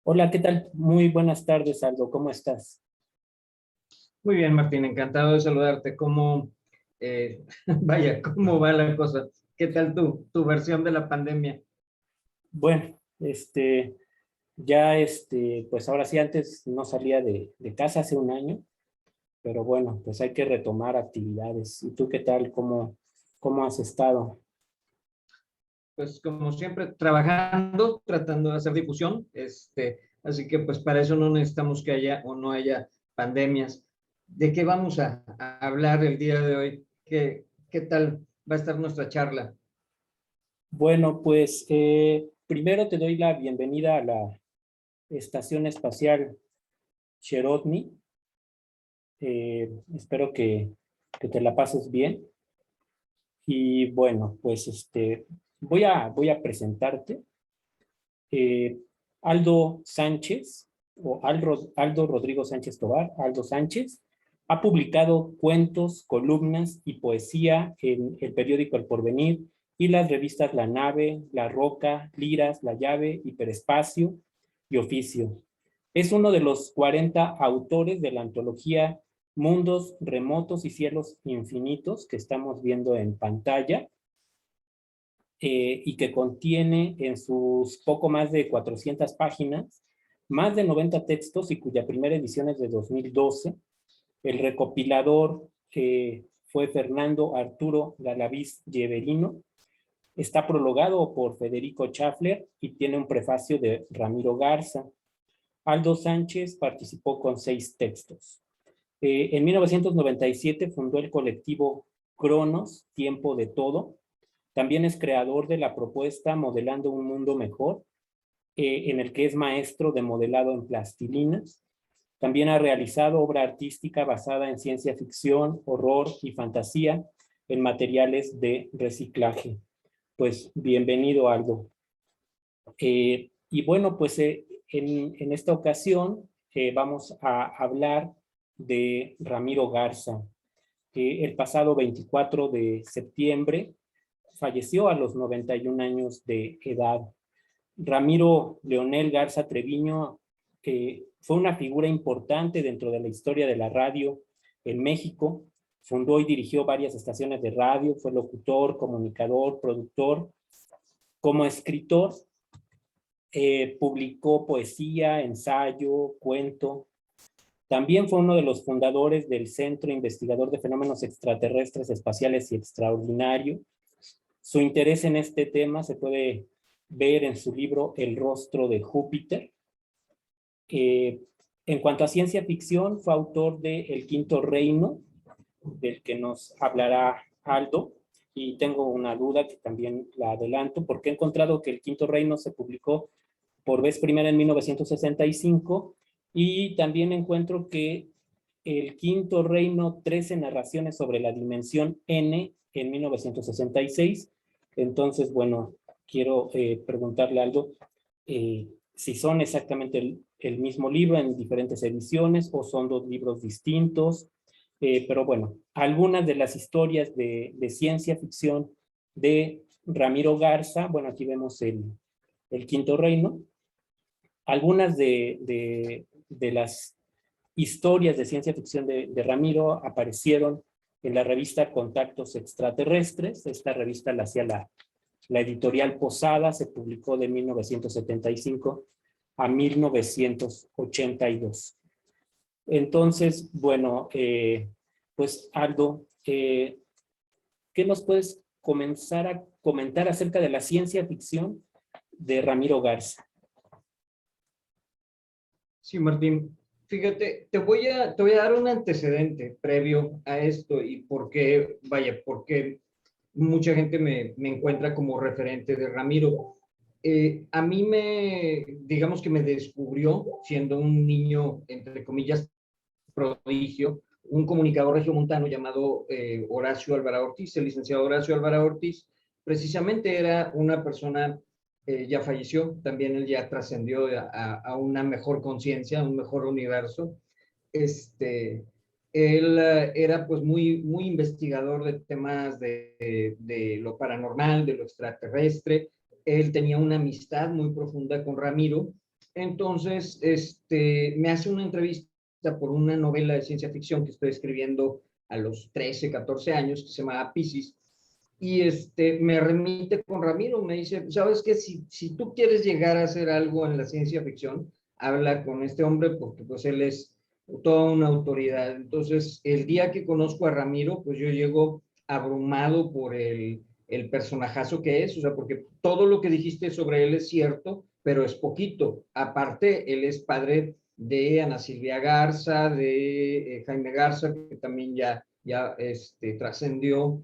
Hola, ¿qué tal? Muy buenas tardes, Aldo. ¿Cómo estás? Muy bien, Martín, encantado de saludarte. Vaya, cómo va la cosa? ¿Qué tal tu versión de la pandemia? Bueno, pues ahora sí, antes no salía de casa hace un año, pero bueno, pues hay que retomar actividades. ¿Y tú qué tal? ¿Cómo has estado? Pues como siempre, trabajando, tratando de hacer difusión, así que pues para eso no necesitamos que haya o no haya pandemias. ¿De qué vamos a hablar el día de hoy? ¿Qué tal va a estar nuestra charla? Bueno, pues primero te doy la bienvenida a la Estación Espacial Cherodny. Espero que te la pases bien. Y bueno, pues voy a presentarte. eh, Aldo Sánchez o Aldo Rodrigo Sánchez Tobar, Aldo Sánchez, ha publicado cuentos, columnas y poesía en el periódico El Porvenir y las revistas La Nave, La Roca, Liras, La Llave, Hiperespacio y Oficio. Es uno de los 40 autores de la antología Mundos Remotos y Cielos Infinitos que estamos viendo en pantalla, y que contiene en sus poco más de 400 páginas más de 90 textos y cuya primera edición es de 2012. El recopilador fue Fernando Arturo Galaviz Lleverino. Está prologado por Federico Schaffler y tiene un prefacio de Ramiro Garza. Aldo Sánchez participó con 6 textos. En 1997 fundó el colectivo Cronos, Tiempo de Todo. También es creador de la propuesta Modelando un Mundo Mejor, en el que es maestro de modelado en plastilinas. También ha realizado obra artística basada en ciencia ficción, horror y fantasía en materiales de reciclaje. Pues bienvenido, Aldo. Y bueno, pues en esta ocasión vamos a hablar de Ramiro Garza. El pasado 24 de septiembre falleció a los 91 años de edad. Ramiro Leonel Garza Treviño fue una figura importante dentro de la historia de la radio en México. Fundó y dirigió varias estaciones de radio, fue locutor, comunicador, productor. Como escritor, publicó poesía, ensayo, cuento. También fue uno de los fundadores del Centro Investigador de Fenómenos Extraterrestres, Espaciales y Extraordinario. Su interés en este tema se puede ver en su libro El rostro de Júpiter. Eh, en cuanto a ciencia ficción, fue autor de El Quinto Reino, del que nos hablará Aldo, y tengo una duda que también la adelanto, porque he encontrado que El Quinto Reino se publicó por vez primera en 1965, y también encuentro que El Quinto Reino, 13 narraciones sobre la dimensión N en 1966. Entonces, bueno, quiero preguntarle algo, si son exactamente el mismo libro en diferentes ediciones o son dos libros distintos. Pero bueno, algunas de las historias de ciencia ficción de Ramiro Garza, bueno, aquí vemos el Quinto Reino. Algunas de las historias de ciencia ficción de Ramiro aparecieron en la revista Contactos Extraterrestres. Esta revista la hacía la editorial Posada, se publicó de 1975 a 1982. Entonces, bueno, pues Aldo, ¿qué nos puedes comenzar a comentar acerca de la ciencia ficción de Ramiro Garza? Sí, Martín. Fíjate, te voy a dar un antecedente previo a esto y porque mucha gente me encuentra como referente de Ramiro. A mí digamos que me descubrió siendo un niño, entre comillas, prodigio, un comunicador regiomontano llamado Horacio Alvarado Ortiz. El licenciado Horacio Alvarado Ortiz precisamente era una persona, ya falleció, también él ya trascendió a una mejor conciencia, a un mejor universo. Este, Él era pues muy investigador de temas de lo paranormal, de lo extraterrestre. Él tenía una amistad muy profunda con Ramiro Entonces, me hace una entrevista por una novela de ciencia ficción que estoy escribiendo a los 13, 14 años, que se llama Piscis, y me remite con Ramiro, me dice, ¿sabes qué? Si tú quieres llegar a hacer algo en la ciencia ficción, habla con este hombre porque pues él es toda una autoridad. Entonces, el día que conozco a Ramiro, pues yo llego abrumado por el personajazo que es, o sea, porque todo lo que dijiste sobre él es cierto, pero es poquito. Aparte, él es padre de Ana Silvia Garza, de Jaime Garza, que también ya trascendió,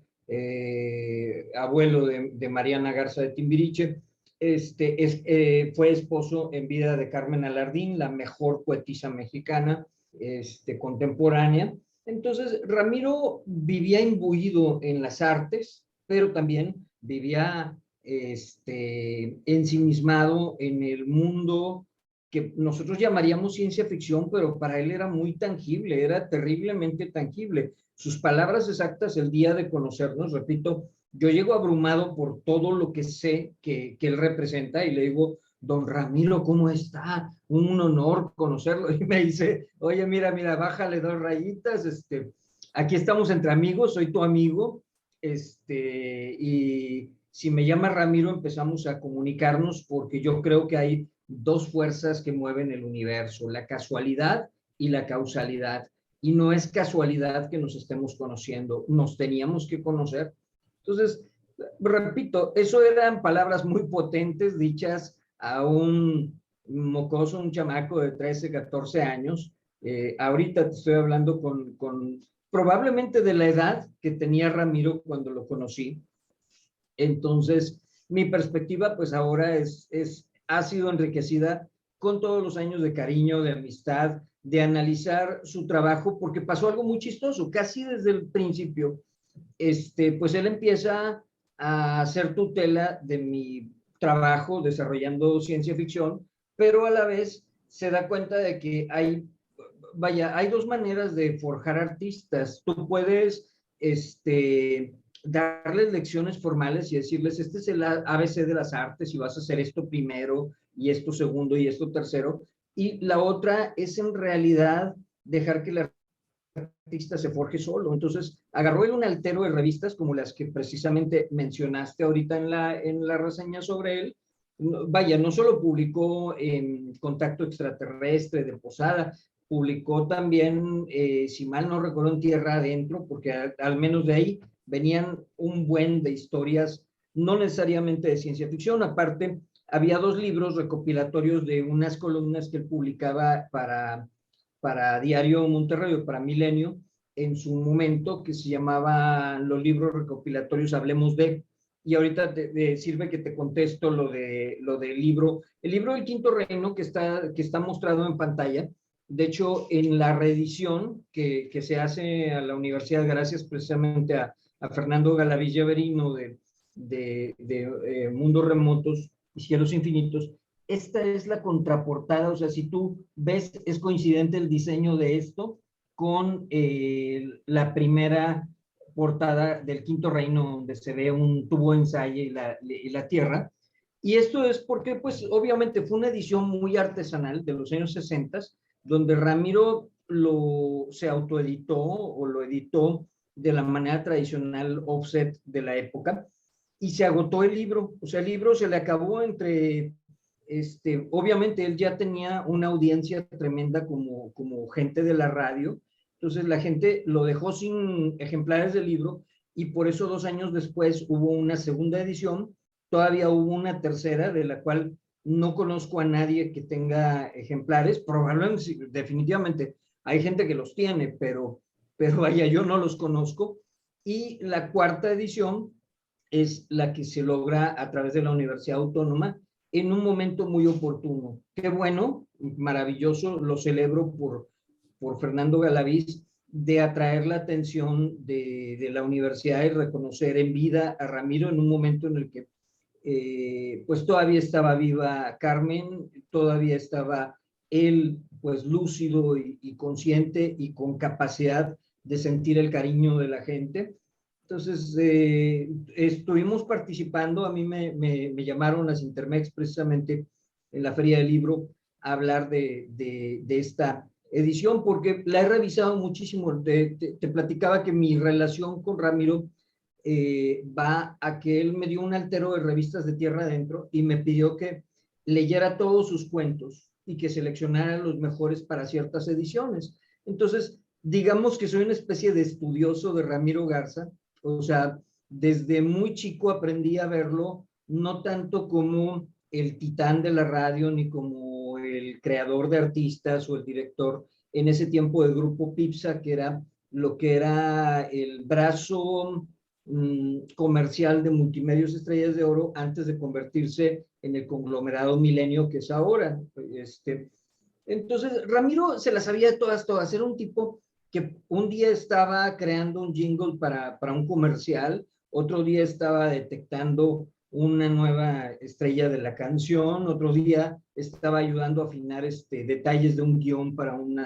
abuelo de Mariana Garza de Timbiriche. Fue esposo en vida de Carmen Alardín, la mejor poetisa mexicana contemporánea. Entonces, Ramiro vivía imbuido en las artes, pero también vivía ensimismado en el mundo que nosotros llamaríamos ciencia ficción, pero para él era muy tangible, era terriblemente tangible. Sus palabras exactas el día de conocernos, repito, yo llego abrumado por todo lo que sé que él representa y le digo, don Ramiro, ¿cómo está? Un honor conocerlo. Y me dice, oye, mira, bájale 2 rayitas, aquí estamos entre amigos, soy tu amigo, y si me llama Ramiro empezamos a comunicarnos porque yo creo que hay 2 fuerzas que mueven el universo, la casualidad y la causalidad. Y no es casualidad que nos estemos conociendo, nos teníamos que conocer. Entonces, repito, eso eran palabras muy potentes dichas a un mocoso, un chamaco de 13, 14 años. Ahorita te estoy hablando con probablemente de la edad que tenía Ramiro cuando lo conocí. Entonces, mi perspectiva pues ahora ha sido enriquecida con todos los años de cariño, de amistad, de analizar su trabajo, porque pasó algo muy chistoso, casi desde el principio, pues él empieza a hacer tutela de mi trabajo desarrollando ciencia ficción, pero a la vez se da cuenta de que hay 2 maneras de forjar artistas. Tú puedes, darles lecciones formales y decirles, este es el ABC de las artes y vas a hacer esto primero y esto segundo y esto tercero. Y la otra es en realidad dejar que el artista se forje solo. Entonces, agarró él un altero de revistas como las que precisamente mencionaste ahorita en la reseña sobre él. Vaya, no solo publicó en Contacto Extraterrestre de Posada, publicó también, si mal no recuerdo, en Tierra Adentro, porque al menos de ahí venían un buen de historias, no necesariamente de ciencia ficción. Aparte, había 2 libros recopilatorios de unas columnas que él publicaba para Diario Monterrey o para Milenio en su momento, que se llamaban los libros recopilatorios Hablemos de. Y ahorita sirve que te contesto lo del libro. El libro del Quinto Reino que está mostrado en pantalla. De hecho, en la reedición que se hace a la universidad, gracias precisamente a Fernando Galavilla Verino de Mundos Remotos y Cielos Infinitos, esta es la contraportada, o sea, si tú ves, es coincidente el diseño de esto con la primera portada del Quinto Reino, donde se ve un tubo de ensayo y la Tierra. Y esto es porque, pues, obviamente fue una edición muy artesanal de los años 60, donde Ramiro se autoeditó o lo editó de la manera tradicional offset de la época, y se agotó el libro. O sea, el libro se le acabó entre obviamente él ya tenía una audiencia tremenda como gente de la radio, entonces la gente lo dejó sin ejemplares del libro y por eso 2 años después hubo una segunda edición, todavía hubo una tercera de la cual no conozco a nadie que tenga ejemplares, probablemente, definitivamente hay gente que los tiene, pero vaya, yo no los conozco. Y la cuarta edición es la que se logra a través de la Universidad Autónoma en un momento muy oportuno. Qué bueno, maravilloso, lo celebro por Fernando Galaviz, de atraer la atención de la universidad y reconocer en vida a Ramiro en un momento en el que pues todavía estaba viva Carmen, todavía estaba él pues lúcido y consciente y con capacidad de sentir el cariño de la gente. Entonces, estuvimos participando, a mí me llamaron las Intermex precisamente en la Feria del Libro hablar de esta edición, porque la he revisado muchísimo. Te platicaba que mi relación con Ramiro va a que él me dio un altero de revistas de tierra adentro y me pidió que leyera todos sus cuentos y que seleccionara los mejores para ciertas ediciones. Entonces, digamos que soy una especie de estudioso de Ramiro Garza, o sea, desde muy chico aprendí a verlo, no tanto como el titán de la radio, ni como el creador de artistas o el director en ese tiempo del grupo Pipsa, que era lo que era el brazo comercial de Multimedios Estrellas de Oro antes de convertirse en el conglomerado Milenio que es ahora. Entonces, Ramiro se las sabía todas. Era un tipo que un día estaba creando un jingle para un comercial, otro día estaba detectando una nueva estrella de la canción, otro día estaba ayudando a afinar detalles de un guión para un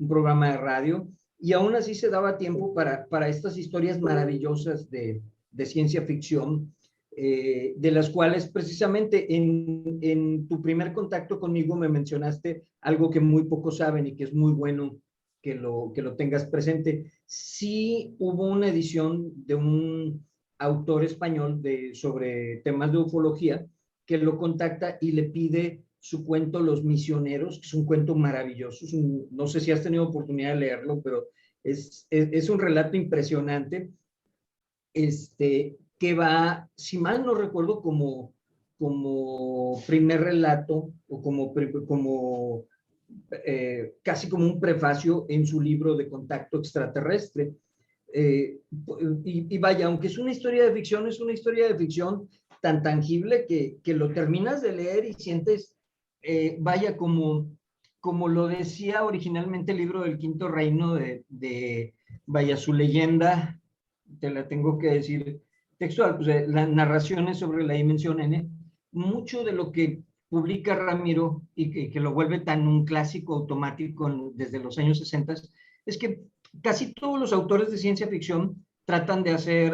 programa de radio, y aún así se daba tiempo para estas historias maravillosas de ciencia ficción, de las cuales precisamente en tu primer contacto conmigo me mencionaste algo que muy pocos saben y que es muy bueno que lo tengas presente. Sí hubo una edición de un autor español sobre temas de ufología que lo contacta y le pide su cuento Los Misioneros, que es un cuento maravilloso. No sé si has tenido oportunidad de leerlo, pero es un relato impresionante, que va, si mal no recuerdo, como primer relato o como casi como un prefacio en su libro de Contacto Extraterrestre. Y vaya, aunque es una historia de ficción, es una historia de ficción tan tangible que lo terminas de leer y sientes, vaya, como lo decía originalmente el libro del Quinto Reino vaya, su leyenda, te la tengo que decir textual, pues las narraciones sobre la dimensión N, mucho de lo que publica Ramiro y que lo vuelve tan un clásico automático desde los años 60, es que casi todos los autores de ciencia ficción tratan de hacer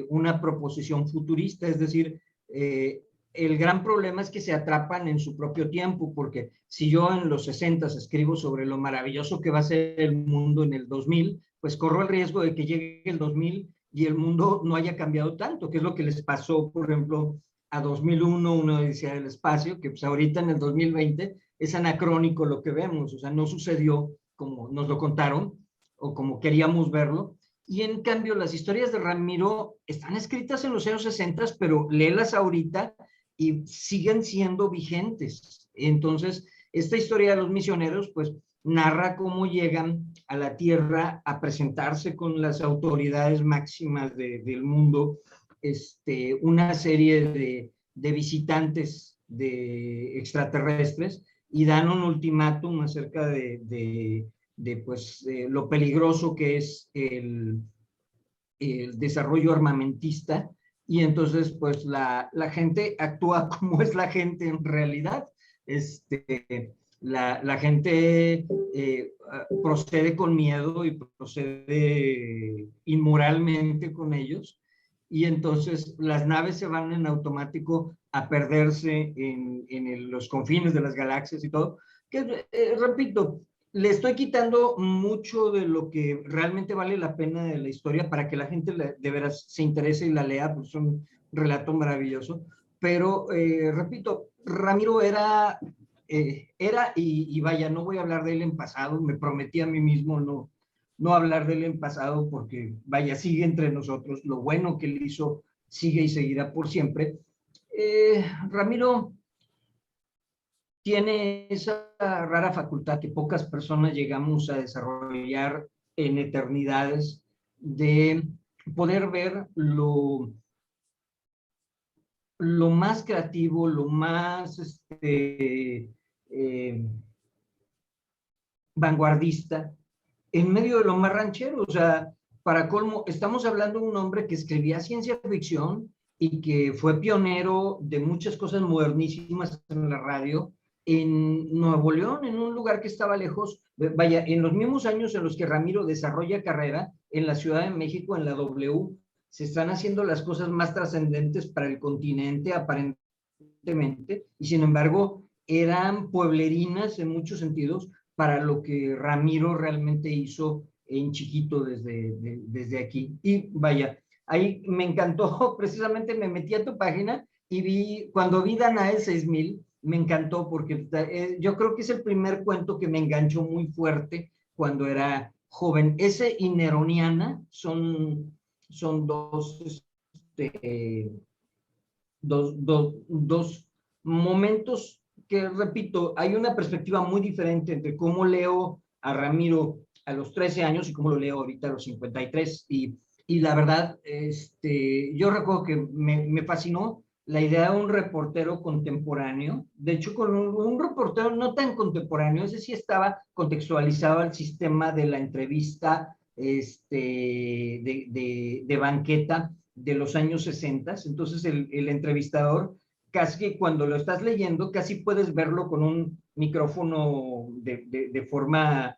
una proposición futurista, es decir, el gran problema es que se atrapan en su propio tiempo, porque si yo en los 60 escribo sobre lo maravilloso que va a ser el mundo en el 2000, pues corro el riesgo de que llegue el 2000 y el mundo no haya cambiado tanto, que es lo que les pasó, por ejemplo, a 2001, una odisea del espacio, que pues ahorita en el 2020 es anacrónico lo que vemos, o sea, no sucedió como nos lo contaron o como queríamos verlo. Y en cambio, las historias de Ramiro están escritas en los años 60, pero léelas ahorita y siguen siendo vigentes. Entonces, esta historia de los misioneros, pues, narra cómo llegan a la Tierra a presentarse con las autoridades máximas del mundo, una serie de visitantes de extraterrestres, y dan un ultimátum acerca pues, lo peligroso que es el desarrollo armamentista, y entonces pues la gente actúa como es la gente en realidad. La gente procede con miedo y procede inmoralmente con ellos, y entonces las naves se van en automático a perderse en los confines de las galaxias y todo, que repito, le estoy quitando mucho de lo que realmente vale la pena de la historia para que la gente de veras se interese y la lea, pues es un relato maravilloso. Pero, repito, Ramiro era y vaya, no voy a hablar de él en pasado, me prometí a mí mismo no hablar de él en pasado, porque vaya, sigue entre nosotros, lo bueno que él hizo sigue y seguirá por siempre. Ramiro tiene esa rara facultad que pocas personas llegamos a desarrollar en eternidades, de poder ver lo más creativo, lo más vanguardista, en medio de lo más ranchero. O sea, para colmo, estamos hablando de un hombre que escribía ciencia ficción y que fue pionero de muchas cosas modernísimas en la radio en Nuevo León, en un lugar que estaba lejos, vaya, en los mismos años en los que Ramiro desarrolla carrera en la Ciudad de México, en la W, se están haciendo las cosas más trascendentes para el continente, aparentemente, y sin embargo, eran pueblerinas en muchos sentidos para lo que Ramiro realmente hizo en chiquito desde aquí. Y vaya, ahí me encantó, precisamente me metí a tu página y cuando vi Danae 6000, me encantó porque yo creo que es el primer cuento que me enganchó muy fuerte cuando era joven. Ese y Neroniana son dos momentos que, repito, hay una perspectiva muy diferente entre cómo leo a Ramiro a los 13 años y cómo lo leo ahorita a los 53. Y la verdad, yo recuerdo que me fascinó la idea de un reportero contemporáneo, de hecho con un reportero no tan contemporáneo, ese sí estaba contextualizado al sistema de la entrevista de banqueta de los años 60, entonces el entrevistador casi que cuando lo estás leyendo casi puedes verlo con un micrófono de forma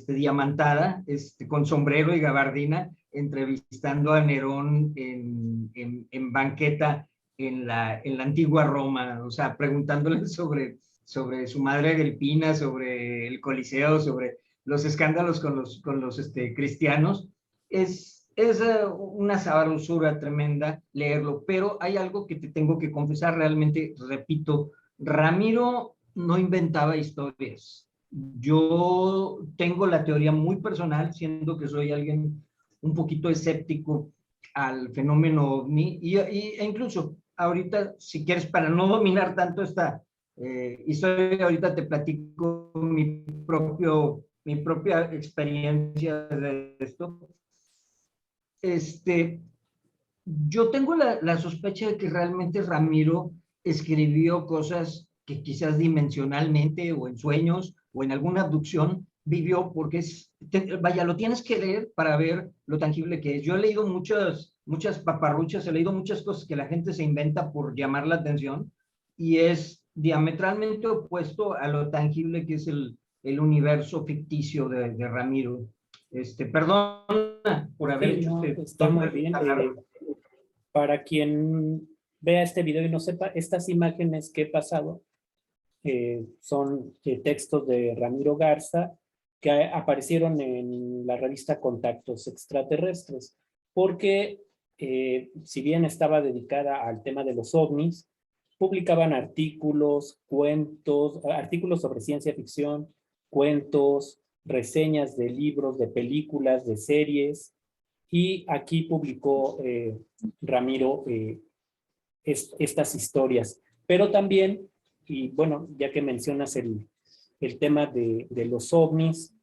diamantada, con sombrero y gabardina, entrevistando a Nerón en banqueta en la antigua Roma, o sea, preguntándole sobre su madre Agripina, sobre el Coliseo, sobre los escándalos con los cristianos. Es una sabrosura tremenda leerlo, pero hay algo que te tengo que confesar, realmente, repito, Ramiro no inventaba historias. Yo tengo la teoría muy personal, siendo que soy alguien un poquito escéptico al fenómeno OVNI, e incluso ahorita, si quieres, para no dominar tanto esta historia, ahorita te platico mi propia experiencia de esto. Yo tengo la sospecha de que realmente Ramiro escribió cosas que quizás dimensionalmente o en sueños o en alguna abducción vivió, porque vaya, lo tienes que leer para ver lo tangible que es. Yo he leído muchas paparruchas, he leído muchas cosas que la gente se inventa por llamar la atención y es diametralmente opuesto a lo tangible que es el universo ficticio de Ramiro. Perdón por haber Sí, hecho no, está muy bien. Para quien vea este video y no sepa, estas imágenes que he pasado son textos de Ramiro Garza que aparecieron en la revista Contactos Extraterrestres, porque si bien estaba dedicada al tema de los ovnis, publicaban artículos, cuentos, artículos sobre ciencia ficción, cuentos, reseñas de libros, de películas, de series, y aquí publicó Ramiro estas historias. Pero también, y bueno, ya que mencionas el tema de los ovnis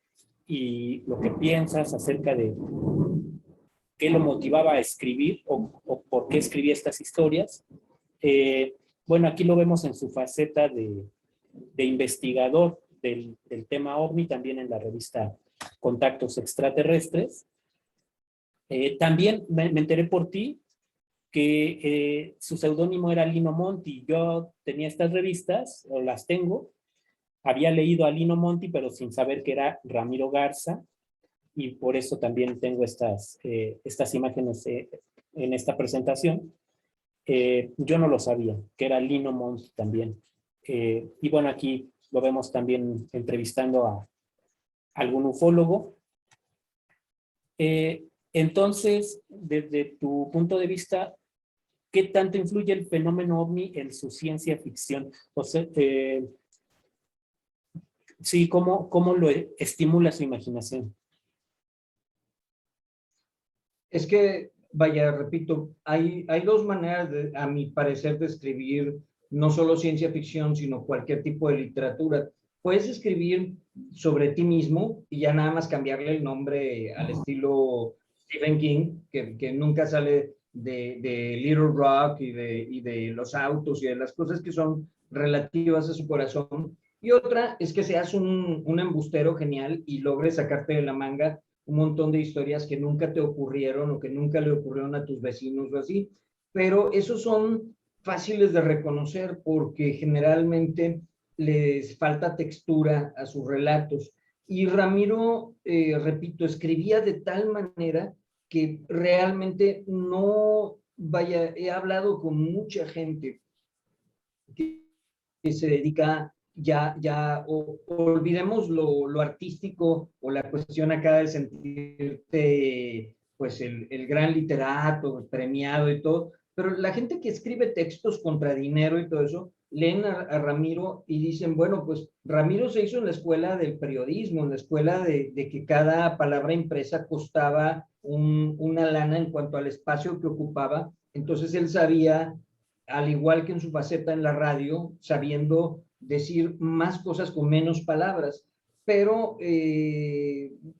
y lo que piensas acerca de qué lo motivaba a escribir o por qué escribía estas historias, bueno, aquí lo vemos en su faceta de investigador del tema OVNI, también en la revista Contactos Extraterrestres. También me enteré por ti que su seudónimo era Lino Monti. Yo tenía estas revistas, o las tengo, había leído a Lino Monti, pero sin saber que era Ramiro Garza, y por eso también tengo estas imágenes en esta presentación. Yo no lo sabía, que era Lino Monti también. Y bueno, aquí lo vemos también entrevistando a algún ufólogo. Entonces, desde tu punto de vista, ¿qué tanto influye el fenómeno OVNI en su ciencia ficción? O sea, sí, ¿cómo lo estimula su imaginación? Es que, vaya, repito, hay dos maneras, a mi parecer, de escribir no solo ciencia ficción, sino cualquier tipo de literatura. Puedes escribir sobre ti mismo y ya nada más cambiarle el nombre al estilo Stephen King, que nunca sale de Little Rock y de los autos y de las cosas que son relativas a su corazón. Y otra es que seas un embustero genial y logres sacarte de la manga un montón de historias que nunca te ocurrieron o que nunca le ocurrieron a tus vecinos o así, pero esos son fáciles de reconocer porque generalmente les falta textura a sus relatos. Y Ramiro, repito, escribía de tal manera que realmente no, vaya, he hablado con mucha gente que se dedica olvidemos lo artístico o la cuestión acá de sentirte pues el gran literato, premiado y todo, pero la gente que escribe textos contra dinero y todo eso, leen a Ramiro y dicen, bueno, pues Ramiro se hizo en la escuela del periodismo, en la escuela de que cada palabra impresa costaba una lana en cuanto al espacio que ocupaba, entonces él sabía, al igual que en su faceta en la radio, sabiendo decir más cosas con menos palabras, pero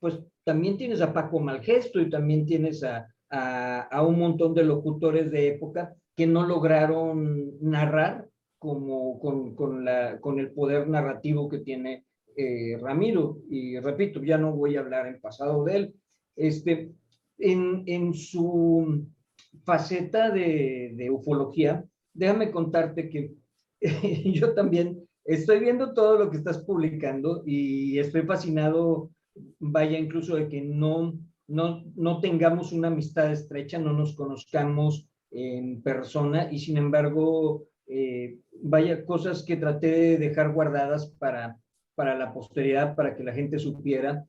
pues también tienes a Paco Malgesto y también tienes a un montón de locutores de época que no lograron narrar como con el poder narrativo que tiene Ramiro. Y repito, ya no voy a hablar en pasado de él. En su faceta de ufología, déjame contarte que yo también estoy viendo todo lo que estás publicando y estoy fascinado, vaya, incluso de que no tengamos una amistad estrecha, no nos conozcamos en persona y sin embargo, vaya, cosas que traté de dejar guardadas para la posteridad, para que la gente supiera,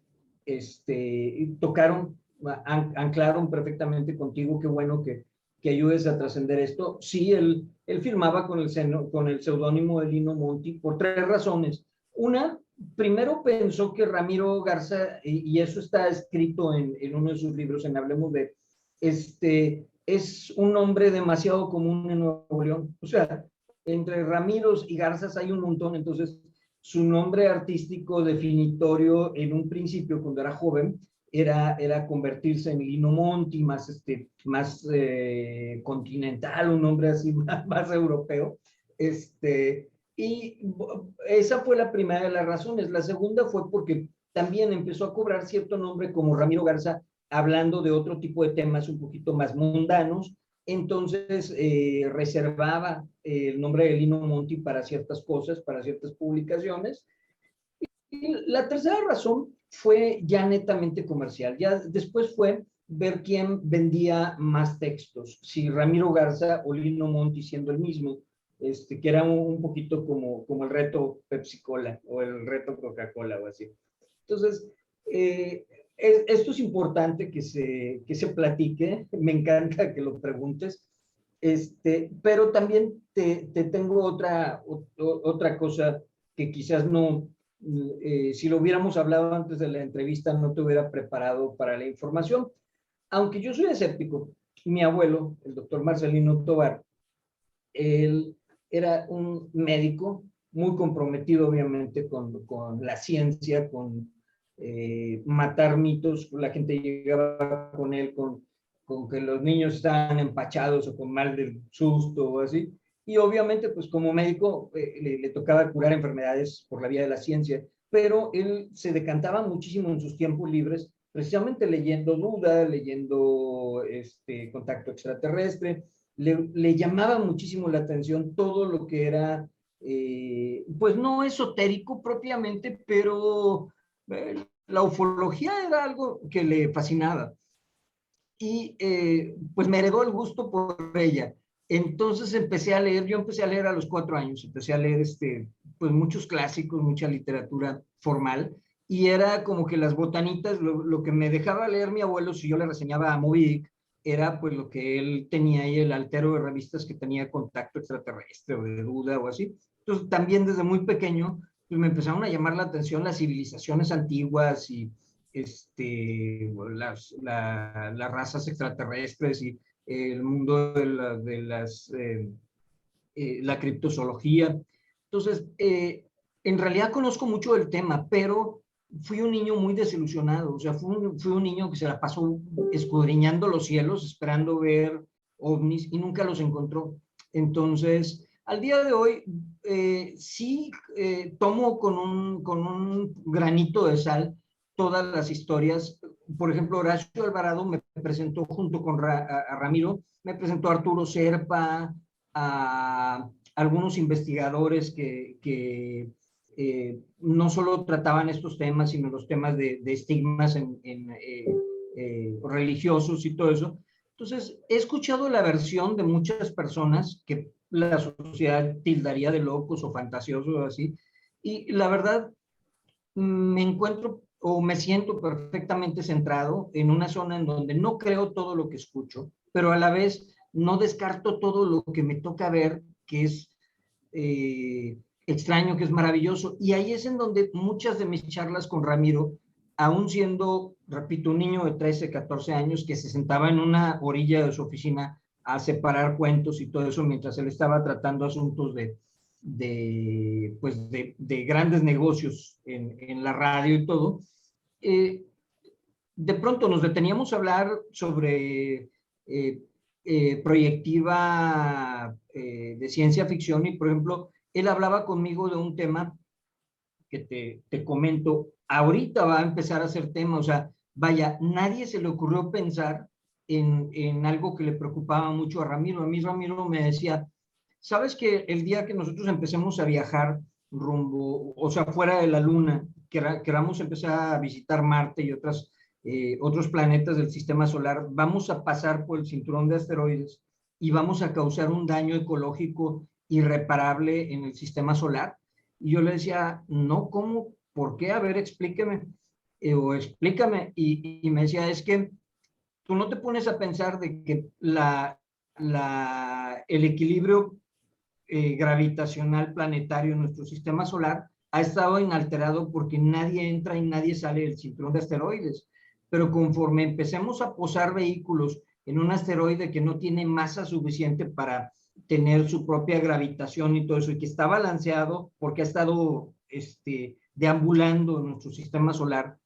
tocaron, anclaron perfectamente contigo, qué bueno que ayudes a trascender esto. Sí, él firmaba con el seudónimo de Lino Monti por 3 razones. Una, primero pensó que Ramiro Garza, y eso está escrito en uno de sus libros, en Hablemos de, es un nombre demasiado común en Nuevo León. O sea, entre Ramiros y Garzas hay un montón, entonces su nombre artístico definitorio en un principio, cuando era joven, era convertirse en Lino Monti, más continental, un nombre así más europeo. Y esa fue la primera de las razones. La segunda fue porque también empezó a cobrar cierto nombre como Ramiro Garza, hablando de otro tipo de temas un poquito más mundanos. Entonces reservaba el nombre de Lino Monti para ciertas cosas, para ciertas publicaciones. Y la tercera razón fue ya netamente comercial. Ya después fue ver quién vendía más textos, si Ramiro Garza o Lino Monti, siendo el mismo, que era un poquito como el reto Pepsi Cola o el reto Coca-Cola o así. Entonces, esto es importante que se platique, me encanta que lo preguntes, pero también te tengo otra cosa que quizás no, si lo hubiéramos hablado antes de la entrevista, no te hubiera preparado para la información. Aunque yo soy escéptico, mi abuelo, el doctor Marcelino Tovar, él era un médico muy comprometido, obviamente, con la ciencia, con matar mitos. La gente llegaba con él con que los niños estaban empachados o con mal del susto o así. Y obviamente, pues como médico, le tocaba curar enfermedades por la vía de la ciencia, pero él se decantaba muchísimo en sus tiempos libres, precisamente leyendo Duda, leyendo Contacto Extraterrestre. Le llamaba muchísimo la atención todo lo que era, pues no esotérico propiamente, pero la ufología era algo que le fascinaba. Y pues me heredó el gusto por ella. Entonces yo empecé a leer a los 4 años, empecé a leer pues muchos clásicos, mucha literatura formal, y era como que las botanitas, lo que me dejaba leer mi abuelo si yo le reseñaba a Moby Dick, era pues lo que él tenía ahí, el altero de revistas que tenía Contacto Extraterrestre o de Duda o así. Entonces también desde muy pequeño pues me empezaron a llamar la atención las civilizaciones antiguas y las razas extraterrestres y el mundo de la criptozoología. Entonces, en realidad conozco mucho del tema, pero fui un niño muy desilusionado. O sea, fui un niño que se la pasó escudriñando los cielos, esperando ver ovnis y nunca los encontró. Entonces, al día de hoy, sí tomo con un granito de sal todas las historias. Por ejemplo, Horacio Alvarado me presentó junto con a Ramiro, me presentó a Arturo Serpa, a algunos investigadores que no solo trataban estos temas, sino los temas de estigmas religiosos y todo eso. Entonces, he escuchado la versión de muchas personas que la sociedad tildaría de locos o fantasiosos o así, Y la verdad, me encuentro o me siento perfectamente centrado en una zona en donde no creo todo lo que escucho, pero a la vez no descarto todo lo que me toca ver, que es extraño, que es maravilloso. Y ahí es en donde muchas de mis charlas con Ramiro, aún siendo, repito, un niño de 13, 14 años que se sentaba en una orilla de su oficina a separar cuentos y todo eso mientras él estaba tratando asuntos de grandes negocios en la radio y todo, eh, de pronto nos deteníamos a hablar sobre proyectiva de ciencia ficción y, por ejemplo, él hablaba conmigo de un tema que te comento, ahorita va a empezar a ser tema, o sea, vaya, nadie se le ocurrió pensar en algo que le preocupaba mucho a Ramiro. A mí Ramiro me decía, ¿sabes que el día que nosotros empecemos a viajar rumbo, o sea, fuera de la Luna, queramos empezar a visitar Marte y otros planetas del sistema solar, vamos a pasar por el cinturón de asteroides y vamos a causar un daño ecológico irreparable en el sistema solar? Y yo le decía, no, ¿cómo? ¿Por qué? A ver, explíqueme. O explícame. Y me decía, es que tú no te pones a pensar de que el equilibrio gravitacional planetario en nuestro sistema solar ha estado inalterado porque nadie entra y nadie sale del cinturón de asteroides. Pero conforme empecemos a posar vehículos en un asteroide que no tiene masa suficiente para tener su propia gravitación y todo eso, y que está balanceado porque ha estado deambulando en nuestro sistema solar,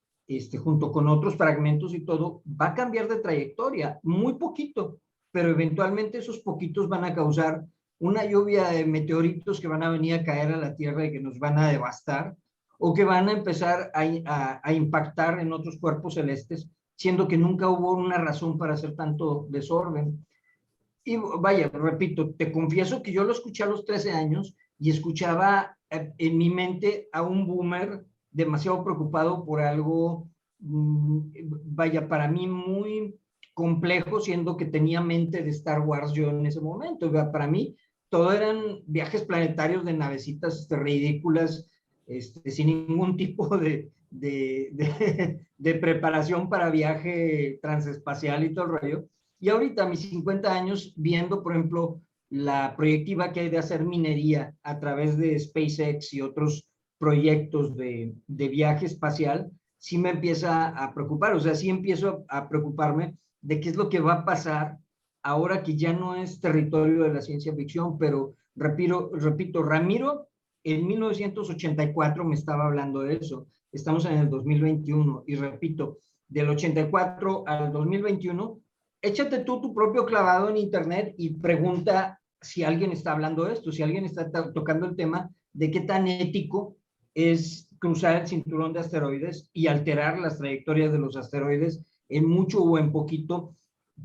junto con otros fragmentos y todo, va a cambiar de trayectoria, muy poquito, pero eventualmente esos poquitos van a causar una lluvia de meteoritos que van a venir a caer a la Tierra y que nos van a devastar, o que van a empezar a impactar en otros cuerpos celestes, siendo que nunca hubo una razón para hacer tanto desorden. Y vaya, repito, te confieso que yo lo escuché a los 13 años y escuchaba en mi mente a un boomer demasiado preocupado por algo, vaya, para mí muy complejo, siendo que tenía mente de Star Wars yo en ese momento. Para mí, todo eran viajes planetarios de navecitas ridículas, sin ningún tipo de preparación para viaje transespacial y todo el rollo. Y ahorita, a mis 50 años, viendo, por ejemplo, la proyectiva que hay de hacer minería a través de SpaceX y otros proyectos de viaje espacial, sí me empieza a preocupar. O sea, sí empiezo a preocuparme de qué es lo que va a pasar ahora que ya no es territorio de la ciencia ficción, pero repito, Ramiro en 1984 me estaba hablando de eso. Estamos en el 2021 y repito, del 84 al 2021, échate tú tu propio clavado en internet y pregunta si alguien está hablando de esto, si alguien está tocando el tema de qué tan ético es cruzar el cinturón de asteroides y alterar las trayectorias de los asteroides en mucho o en poquito,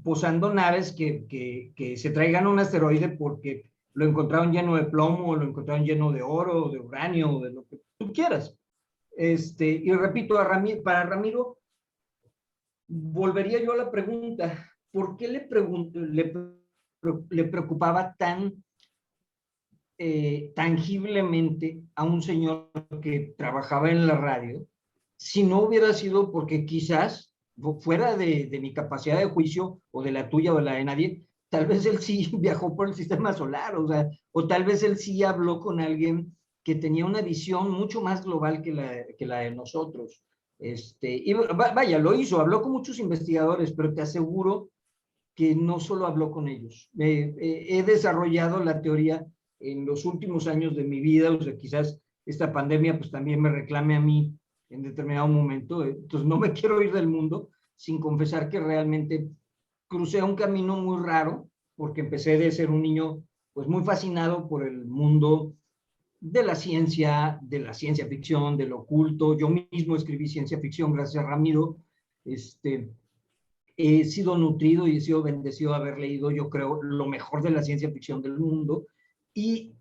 posando naves que se traigan un asteroide porque lo encontraron lleno de plomo, o lo encontraron lleno de oro, de uranio, de lo que tú quieras. Y repito, para Ramiro, volvería yo a la pregunta, ¿por qué le preocupaba tan tangiblemente a un señor que trabajaba en la radio, si no hubiera sido porque quizás, fuera de mi capacidad de juicio, o de la tuya o de la de nadie, tal vez él sí viajó por el sistema solar, o sea, o tal vez él sí habló con alguien que tenía una visión mucho más global que la de nosotros. Y vaya, lo hizo, habló con muchos investigadores, pero te aseguro que no solo habló con ellos. He desarrollado la teoría en los últimos años de mi vida, o sea, quizás esta pandemia pues también me reclame a mí en determinado momento, entonces no me quiero ir del mundo sin confesar que realmente crucé un camino muy raro, porque empecé de ser un niño pues muy fascinado por el mundo de la ciencia ficción, del oculto. Yo mismo escribí ciencia ficción gracias a Ramiro. He sido nutrido y he sido bendecido de haber leído, yo creo, lo mejor de la ciencia ficción del mundo. Y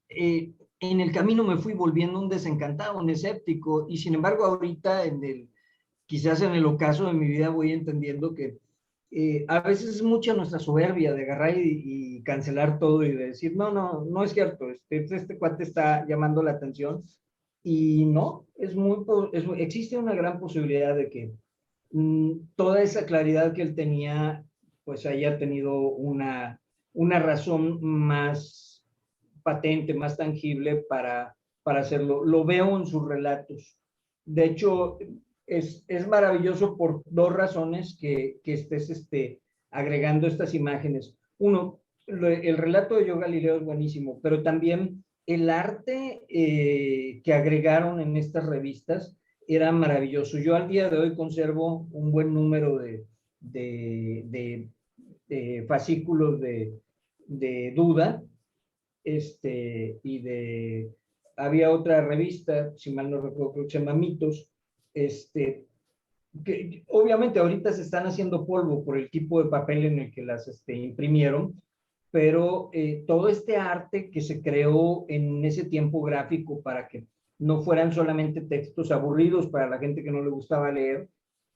en el camino me fui volviendo un desencantado, un escéptico. Y sin embargo, ahorita, quizás en el ocaso de mi vida, voy entendiendo que a veces es mucha nuestra soberbia de agarrar y cancelar todo y de decir, no, no, no es cierto, este cuate está llamando la atención, Y no, existe una gran posibilidad de que toda esa claridad que él tenía, pues haya tenido una razón más patente, más tangible para hacerlo. Lo veo en sus relatos. De hecho, es maravilloso por dos razones que estés agregando estas imágenes. Uno, el relato de Yo Galileo es buenísimo, pero también el arte que agregaron en estas revistas era maravilloso. Yo al día de hoy conservo un buen número de fascículos de Duda, había otra revista, si mal no recuerdo, creo que se llama Mitos, que obviamente ahorita se están haciendo polvo por el tipo de papel en el que las imprimieron, pero todo este arte que se creó en ese tiempo gráfico para que no fueran solamente textos aburridos para la gente que no le gustaba leer,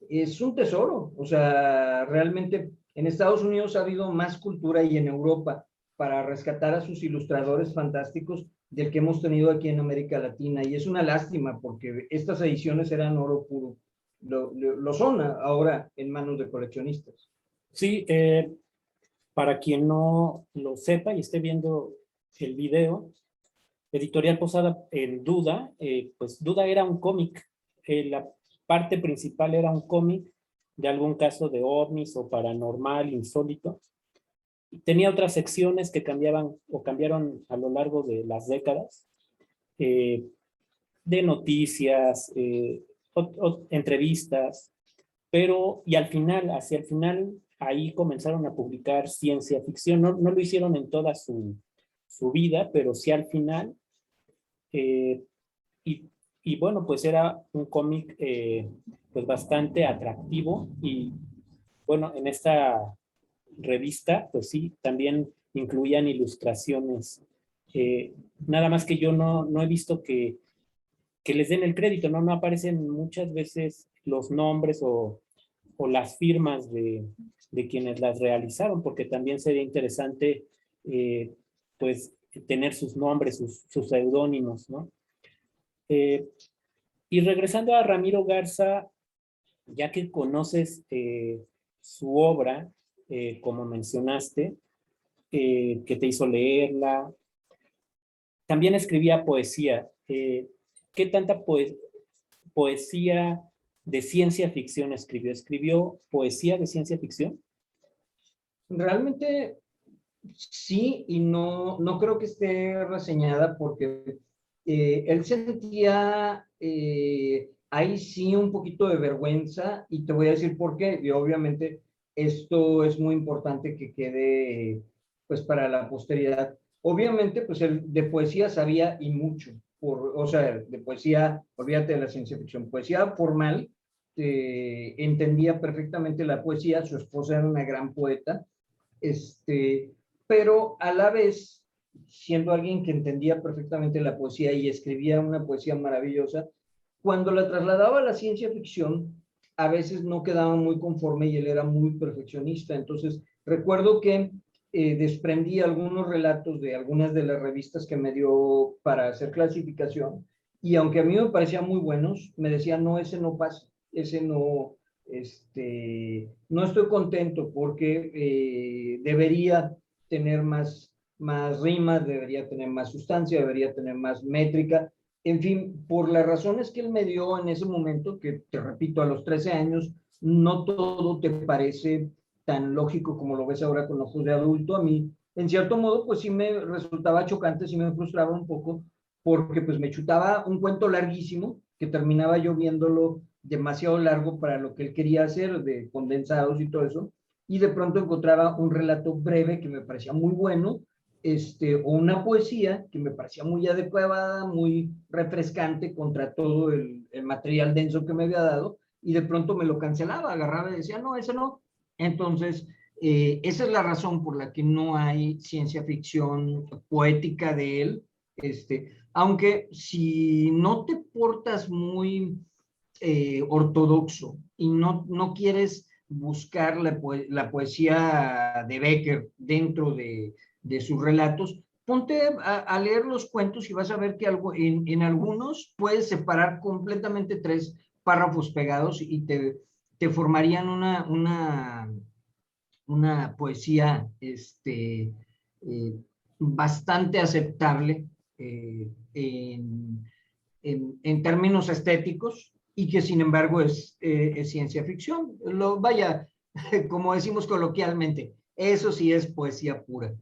es un tesoro. O sea, realmente en Estados Unidos ha habido más cultura y en Europa para rescatar a sus ilustradores fantásticos del que hemos tenido aquí en América Latina. Y es una lástima porque estas ediciones eran oro puro. Lo son ahora en manos de coleccionistas. Sí, para quien no lo sepa y esté viendo el video, Editorial Posada en Duda, pues Duda era un cómic. La parte principal era un cómic de algún caso de ovnis o paranormal, insólito. Tenía otras secciones que cambiaban o cambiaron a lo largo de las décadas, de noticias, entrevistas, pero y al final, hacia el final, ahí comenzaron a publicar ciencia ficción. No lo hicieron en toda su vida, pero sí al final. Y bueno, pues era un cómic pues bastante atractivo y bueno, en esta revista, pues sí, también incluían ilustraciones. Nada más que yo no he visto que les den el crédito, ¿no? No aparecen muchas veces los nombres o las firmas de quienes las realizaron, porque también sería interesante, pues, tener sus nombres, sus seudónimos, ¿no? Y regresando a Ramiro Garza, ya que conoces su obra, como mencionaste, que te hizo leerla, también escribía poesía. ¿Qué tanta poesía de ciencia ficción escribió? ¿Escribió poesía de ciencia ficción? Realmente sí, y no creo que esté reseñada porque él sentía ahí sí un poquito de vergüenza, y te voy a decir por qué. Y obviamente esto es muy importante que quede pues para la posteridad. Obviamente pues él de poesía sabía y mucho, o sea, de poesía, olvídate de la ciencia ficción, poesía formal, entendía perfectamente la poesía. Su esposa era una gran poeta, pero a la vez, siendo alguien que entendía perfectamente la poesía y escribía una poesía maravillosa, cuando la trasladaba a la ciencia ficción, a veces no quedaba muy conforme y él era muy perfeccionista. Entonces, recuerdo que desprendí algunos relatos de algunas de las revistas que me dio para hacer clasificación, y aunque a mí me parecían muy buenos, me decía, no, ese no pasa, ese no, no estoy contento porque debería tener más rimas, debería tener más sustancia, debería tener más métrica. En fin, por las razones que él me dio en ese momento, que te repito, a los 13 años, no todo te parece tan lógico como lo ves ahora con ojos de adulto. A mí, en cierto modo, pues sí me resultaba chocante, sí me frustraba un poco, porque pues me chutaba un cuento larguísimo que terminaba yo viéndolo demasiado largo para lo que él quería hacer, de condensados y todo eso, y de pronto encontraba un relato breve que me parecía muy bueno, o una poesía que me parecía muy adecuada, muy refrescante contra todo el material denso que me había dado, y de pronto me lo cancelaba, agarraba y decía, no, ese no. Entonces, esa es la razón por la que no hay ciencia ficción poética de él, aunque si no te portas muy ortodoxo y no quieres buscar la poesía de Becker dentro de sus relatos, ponte a leer los cuentos y vas a ver que en algunos puedes separar completamente 3 párrafos pegados y te formarían una poesía bastante aceptable en términos estéticos y que sin embargo es ciencia ficción. Vaya, como decimos coloquialmente, eso sí es poesía pura.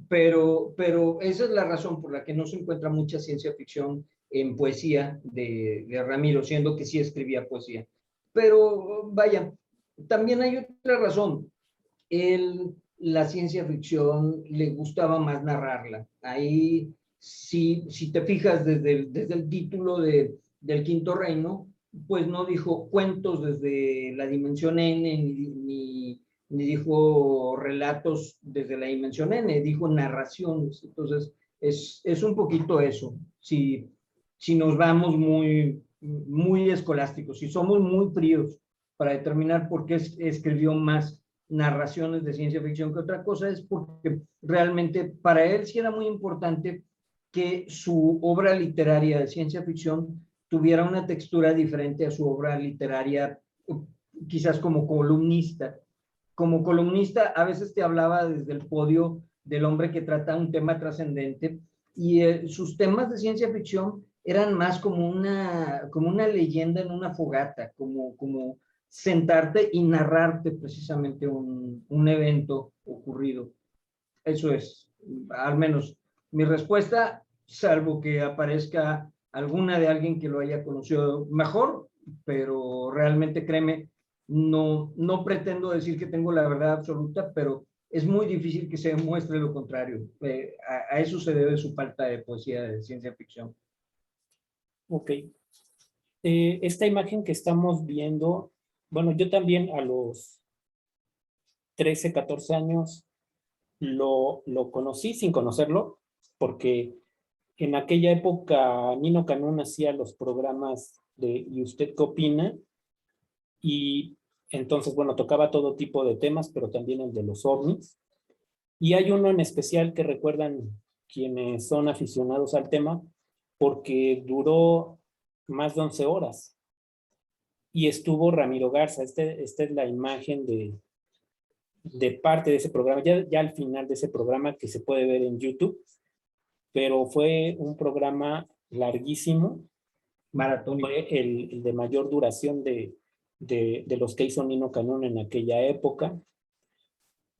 Pero esa es la razón por la que no se encuentra mucha ciencia ficción en poesía de Ramiro, siendo que sí escribía poesía. Pero vaya, también hay otra razón. La ciencia ficción le gustaba más narrarla. Ahí, si te fijas desde el título del Quinto Reino, pues no dijo cuentos desde la dimensión N, ni dijo relatos desde la dimensión N, dijo narraciones. Entonces, es un poquito eso. Si nos vamos muy escolásticos, si somos muy fríos para determinar por qué escribió más narraciones de ciencia ficción que otra cosa, es porque realmente para él sí era muy importante que su obra literaria de ciencia ficción tuviera una textura diferente a su obra literaria, quizás como columnista. Como columnista a veces te hablaba desde el podio del hombre que trata un tema trascendente y sus temas de ciencia ficción eran más como una leyenda en una fogata, como sentarte y narrarte precisamente un evento ocurrido. Eso es, al menos mi respuesta, salvo que aparezca alguna de alguien que lo haya conocido mejor, pero realmente créeme, no pretendo decir que tengo la verdad absoluta, pero es muy difícil que se demuestre lo contrario. A eso se debe su falta de poesía de ciencia ficción. Ok. Esta imagen que estamos viendo, bueno, yo también a los 13, 14 años lo conocí sin conocerlo, porque en aquella época Nino Canún hacía los programas de ¿Y usted qué opina? Y entonces, bueno, tocaba todo tipo de temas, pero también el de los ovnis. Y hay uno en especial que recuerdan quienes son aficionados al tema, porque duró más de 11 horas. Y estuvo Ramiro Garza. Esta es la imagen de parte de ese programa, ya al final de ese programa que se puede ver en YouTube, pero fue un programa larguísimo, Maratónico. fue el de mayor duración de los que hizo Nino Canún en aquella época.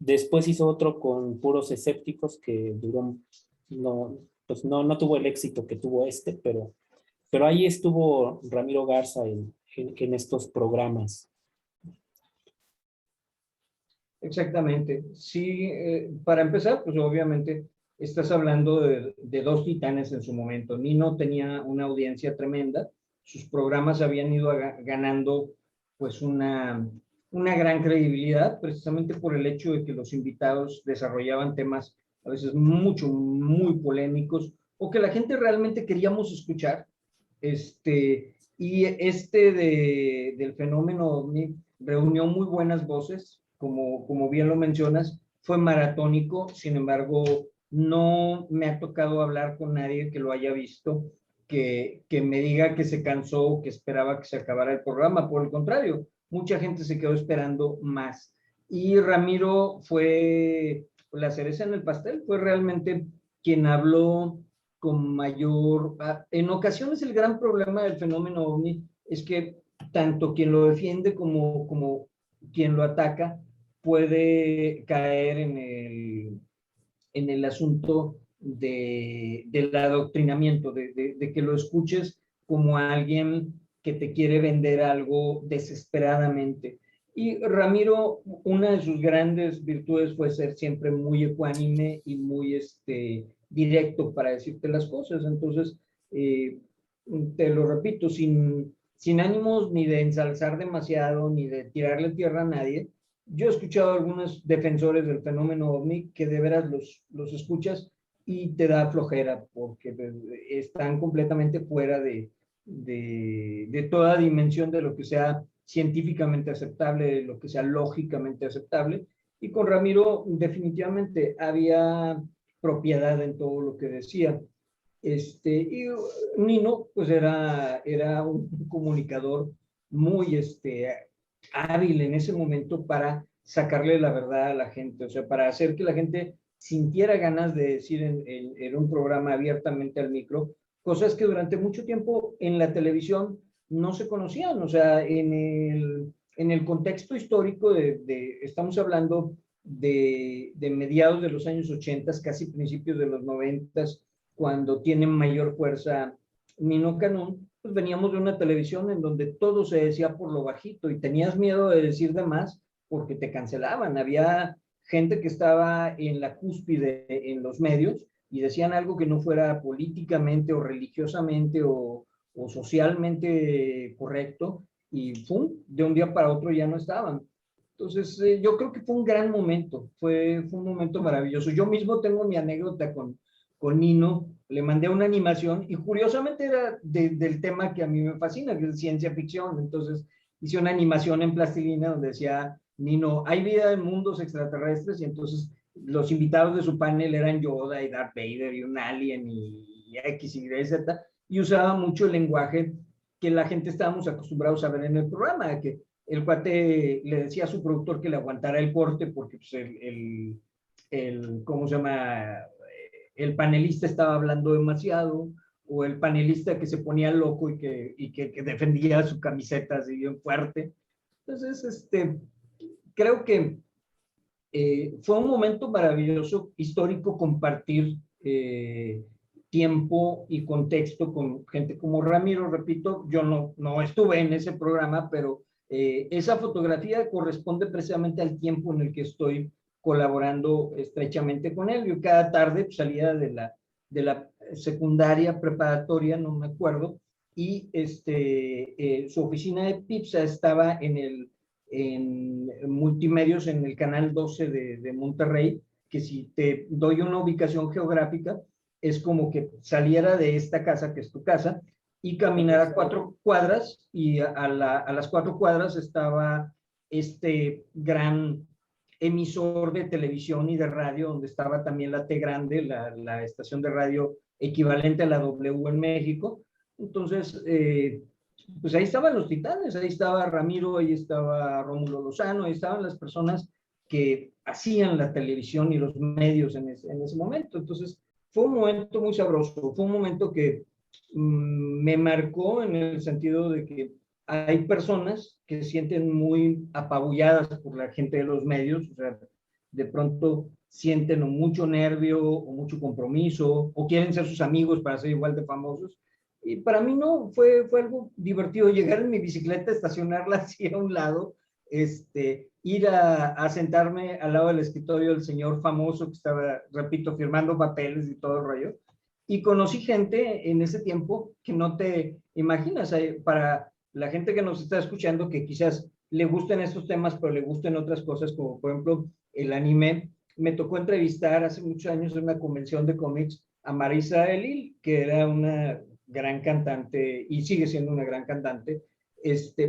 Después hizo otro con puros escépticos que duró, pues no tuvo el éxito que tuvo pero ahí estuvo Ramiro Garza en estos programas. Exactamente. Sí, para empezar, pues obviamente estás hablando de 2 titanes en su momento. Nino tenía una audiencia tremenda, sus programas habían ido ganando pues una gran credibilidad, precisamente por el hecho de que los invitados desarrollaban temas a veces muy polémicos, o que la gente realmente queríamos escuchar. Y del fenómeno OVNI reunió muy buenas voces, como bien lo mencionas, fue maratónico, sin embargo, no me ha tocado hablar con nadie que lo haya visto, que me diga que se cansó, que esperaba que se acabara el programa. Por el contrario, mucha gente se quedó esperando más. Y Ramiro fue la cereza en el pastel, fue realmente quien habló con mayor... En ocasiones el gran problema del fenómeno OVNI es que tanto quien lo defiende como quien lo ataca puede caer en el asunto del adoctrinamiento, de que lo escuches como alguien que te quiere vender algo desesperadamente. Y Ramiro, una de sus grandes virtudes fue ser siempre muy ecuánime y muy directo para decirte las cosas. Entonces, te lo repito, sin ánimos ni de ensalzar demasiado, ni de tirarle tierra a nadie, yo he escuchado a algunos defensores del fenómeno OVNI que de veras los escuchas y te da flojera porque están completamente fuera de toda dimensión de lo que sea científicamente aceptable, de lo que sea lógicamente aceptable. Y con Ramiro definitivamente había propiedad en todo lo que decía. Y Nino, pues era un comunicador muy hábil en ese momento para sacarle la verdad a la gente, o sea, para hacer que la gente sintiera ganas de decir en un programa abiertamente al micro, cosas que durante mucho tiempo en la televisión no se conocían, o sea, en el contexto histórico estamos hablando de mediados de los años 80, casi principios de los 90, cuando tiene mayor fuerza Nino Canún, pues veníamos de una televisión en donde todo se decía por lo bajito y tenías miedo de decir de más porque te cancelaban. Había gente que estaba en la cúspide en los medios y decían algo que no fuera políticamente o religiosamente o socialmente correcto y ¡pum!, de un día para otro ya no estaban. Entonces, yo creo que fue un gran momento, fue un momento maravilloso. Yo mismo tengo mi anécdota con Nino, le mandé una animación y curiosamente era del tema que a mí me fascina, que es ciencia ficción. Entonces hice una animación en plastilina donde decía, Nino, hay vida en mundos extraterrestres, y entonces los invitados de su panel eran Yoda y Darth Vader y un alien y X, Y, Z, y usaba mucho el lenguaje que la gente estábamos acostumbrados a ver en el programa, que el cuate le decía a su productor que le aguantara el corte porque pues, ¿cómo se llama? El panelista estaba hablando demasiado, o el panelista que se ponía loco que defendía su camiseta así bien fuerte. Entonces, creo que fue un momento maravilloso, histórico, compartir tiempo y contexto con gente como Ramiro. Repito, yo no estuve en ese programa, pero esa fotografía corresponde precisamente al tiempo en el que estoy colaborando estrechamente con él. Yo cada tarde pues, salía de la secundaria preparatoria, no me acuerdo, y su oficina de Pipsa estaba en multimedios en el canal 12 de Monterrey, que si te doy una ubicación geográfica, es como que saliera de esta casa, que es tu casa, y caminara 4 cuadras, y a las 4 cuadras estaba este gran emisor de televisión y de radio, donde estaba también la T Grande, la estación de radio equivalente a la W en México. Entonces, pues ahí estaban los titanes, ahí estaba Ramiro, ahí estaba Rómulo Lozano, ahí estaban las personas que hacían la televisión y los medios en ese momento. Entonces, fue un momento muy sabroso, fue un momento que me marcó en el sentido de que hay personas que se sienten muy apabulladas por la gente de los medios, o sea, de pronto sienten o mucho nervio o mucho compromiso o quieren ser sus amigos para ser igual de famosos. Y para mí no, fue algo divertido llegar en mi bicicleta, estacionarla así a un lado, ir a sentarme al lado del escritorio del señor famoso que estaba, repito, firmando papeles y todo el rollo. Y conocí gente en ese tiempo que no te imaginas. Para la gente que nos está escuchando, que quizás le gusten estos temas, pero le gusten otras cosas, como por ejemplo el anime, me tocó entrevistar hace muchos años en una convención de cómics a Marisa Elil, que era una gran cantante y sigue siendo una gran cantante,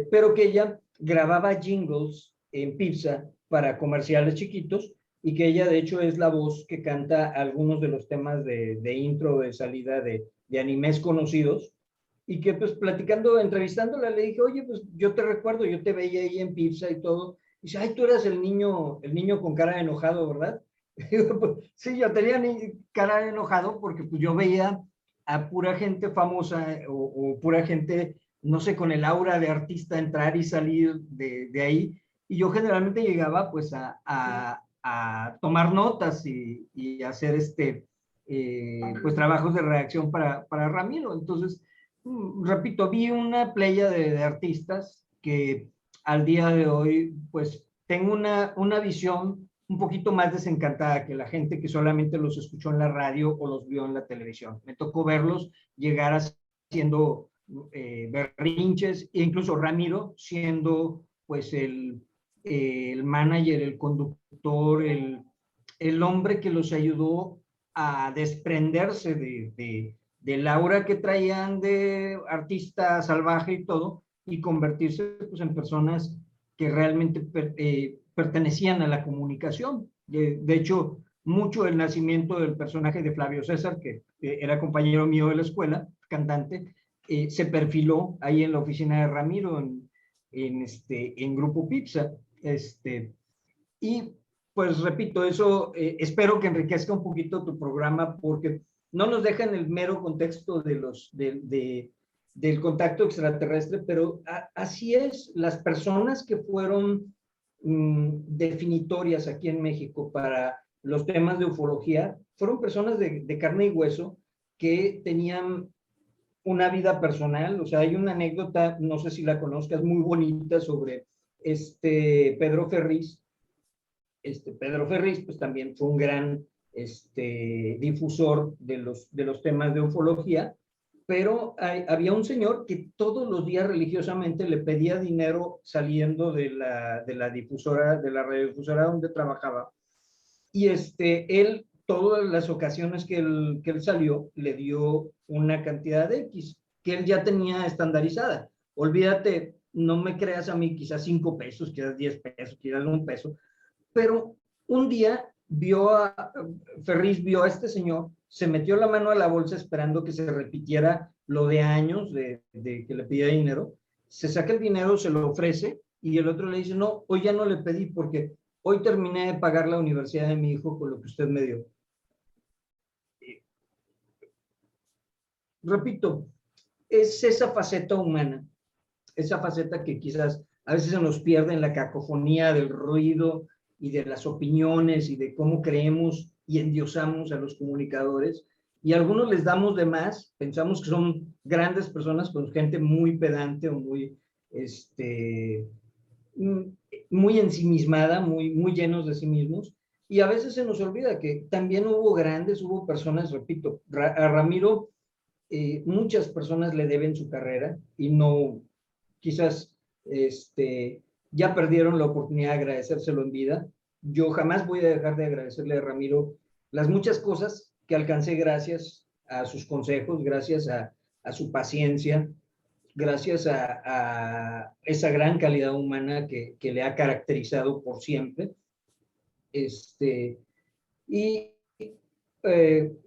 pero que ella grababa jingles en Pipsa para comerciales chiquitos, y que ella de hecho es la voz que canta algunos de los temas de intro, de salida de animes conocidos, y que pues platicando, entrevistándola, le dije, oye, pues yo te recuerdo, yo te veía ahí en Pipsa y todo. Y dice, ay, tú eras el niño con cara de enojado, ¿verdad? Pues, sí, yo tenía cara de enojado porque pues yo veía a pura gente famosa o pura gente, no sé, con el aura de artista entrar y salir de ahí. Y yo generalmente llegaba pues a tomar notas y hacer pues trabajos de redacción para Ramiro. Entonces, repito, vi una playa de artistas que al día de hoy pues tengo una visión un poquito más desencantada que la gente que solamente los escuchó en la radio o los vio en la televisión. Me tocó verlos llegar haciendo berrinches, e incluso Ramiro siendo pues el manager, el conductor, el hombre que los ayudó a desprenderse del aura que traían de artista salvaje y todo, y convertirse pues, en personas que realmente pertenecían a la comunicación. De hecho, mucho el nacimiento del personaje de Flavio César, que era compañero mío de la escuela, cantante, se perfiló ahí en la oficina de Ramiro, en Grupo Pipsa. Y pues repito, eso espero que enriquezca un poquito tu programa, porque no nos deja en el mero contexto del contacto extraterrestre, pero así es, las personas que fueron definitorias aquí en México para los temas de ufología, fueron personas de carne y hueso que tenían una vida personal. O sea, hay una anécdota, no sé si la conozcas, muy bonita sobre Pedro Ferriz. Pedro Ferriz, pues también fue un gran difusor de los temas de ufología, pero había un señor que todos los días religiosamente le pedía dinero saliendo de la difusora, de la radiodifusora donde trabajaba, y él, todas las ocasiones que él salió, le dio una cantidad de X que él ya tenía estandarizada. Olvídate, no me creas a mí, quizás 5 pesos, quizás 10 pesos, quizás 1 peso, pero un día Ferriz vio a este señor, se metió la mano a la bolsa esperando que se repitiera lo de años de que le pedía dinero, se saca el dinero, se lo ofrece, y el otro le dice, no, hoy ya no le pedí porque hoy terminé de pagar la universidad de mi hijo con lo que usted me dio. Repito, es esa faceta humana, esa faceta que quizás a veces se nos pierde en la cacofonía del ruido y de las opiniones y de cómo creemos y endiosamos a los comunicadores, y a algunos les damos de más, pensamos que son grandes personas con gente muy pedante o muy ensimismada, muy llenos de sí mismos, y a veces se nos olvida que también hubo personas, repito, a Ramiro, muchas personas le deben su carrera y no, quizás, ya perdieron la oportunidad de agradecérselo en vida. Yo jamás voy a dejar de agradecerle a Ramiro las muchas cosas que alcancé gracias a sus consejos, gracias a su paciencia, gracias a esa gran calidad humana que le ha caracterizado por siempre. Y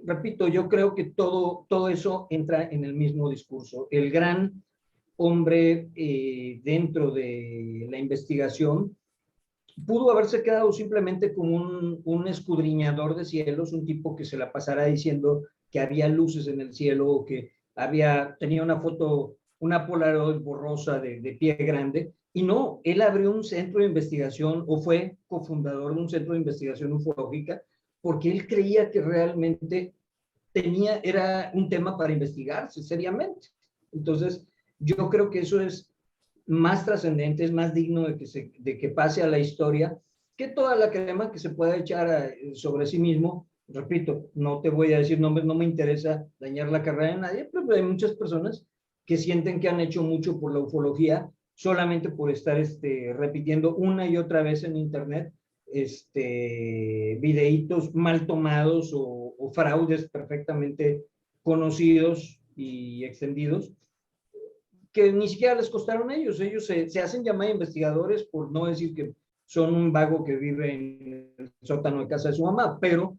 repito, yo creo que todo eso entra en el mismo discurso. El gran hombre dentro de la investigación pudo haberse quedado simplemente como un escudriñador de cielos, un tipo que se la pasara diciendo que había luces en el cielo, o que tenía una foto, una Polaroid borrosa de pie grande. Y no, él abrió un centro de investigación, o fue cofundador de un centro de investigación ufológica, porque él creía que realmente era un tema para investigarse seriamente. Entonces, yo creo que eso es más trascendente, es más digno de que pase a la historia que toda la crema que se pueda echar sobre sí mismo. Repito, no te voy a decir nombres, no me interesa dañar la carrera de nadie, pero hay muchas personas que sienten que han hecho mucho por la ufología solamente por estar repitiendo una y otra vez en internet videitos mal tomados, o fraudes perfectamente conocidos y extendidos, que ni siquiera les costaron a ellos. Ellos se hacen llamar investigadores, por no decir que son un vago que vive en el sótano de casa de su mamá, pero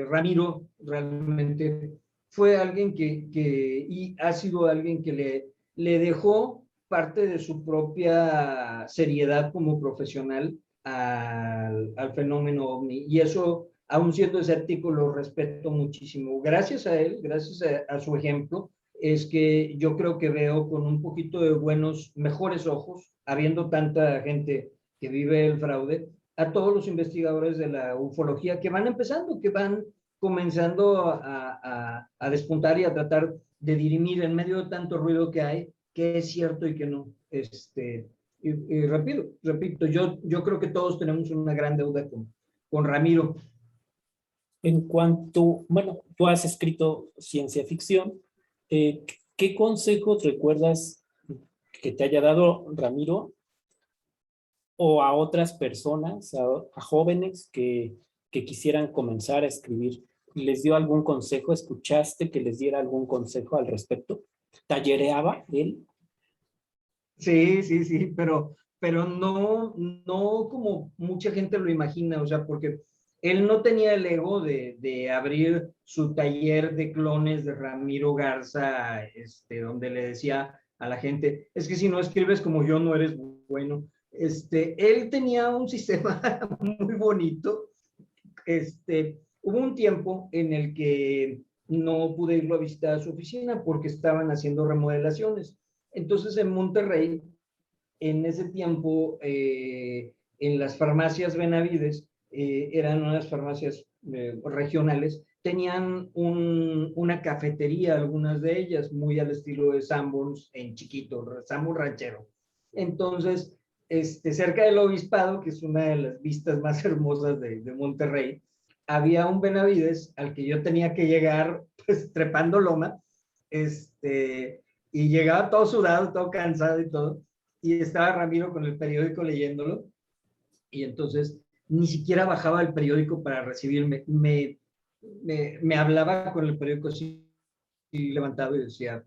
Ramiro realmente fue alguien y ha sido alguien que le dejó parte de su propia seriedad como profesional al fenómeno ovni, y eso, aun siendo escéptico, lo respeto muchísimo. Gracias a él, gracias a su ejemplo, es que yo creo que veo con un poquito de mejores ojos, habiendo tanta gente que vive el fraude, a todos los investigadores de la ufología que van empezando, que van comenzando a despuntar y a tratar de dirimir en medio de tanto ruido que hay, qué es cierto y qué no. Y repito, yo creo que todos tenemos una gran deuda con Ramiro. En cuanto, bueno, tú has escrito ciencia ficción, ¿qué consejos recuerdas que te haya dado Ramiro o a otras personas, a jóvenes que quisieran comenzar a escribir? ¿Les dio algún consejo? ¿Escuchaste que les diera algún consejo al respecto? ¿Tallereaba él? Sí, pero no como mucha gente lo imagina, o sea, porque él no tenía el ego de abrir su taller de clones de Ramiro Garza, donde le decía a la gente, es que si no escribes como yo no eres bueno. Él tenía un sistema muy bonito. Hubo un tiempo en el que no pude irlo a visitar a su oficina porque estaban haciendo remodelaciones. Entonces en Monterrey, en ese tiempo, en las farmacias Benavides, eran unas farmacias regionales, tenían una cafetería, algunas de ellas, muy al estilo de Sanborns en chiquito, Sanborns ranchero. Entonces, cerca del Obispado, que es una de las vistas más hermosas de Monterrey, había un Benavides al que yo tenía que llegar pues, trepando loma, y llegaba todo sudado, todo cansado y todo, y estaba Ramiro con el periódico leyéndolo, y entonces ni siquiera bajaba el periódico para recibirme, me hablaba con el periódico así, y levantado y decía,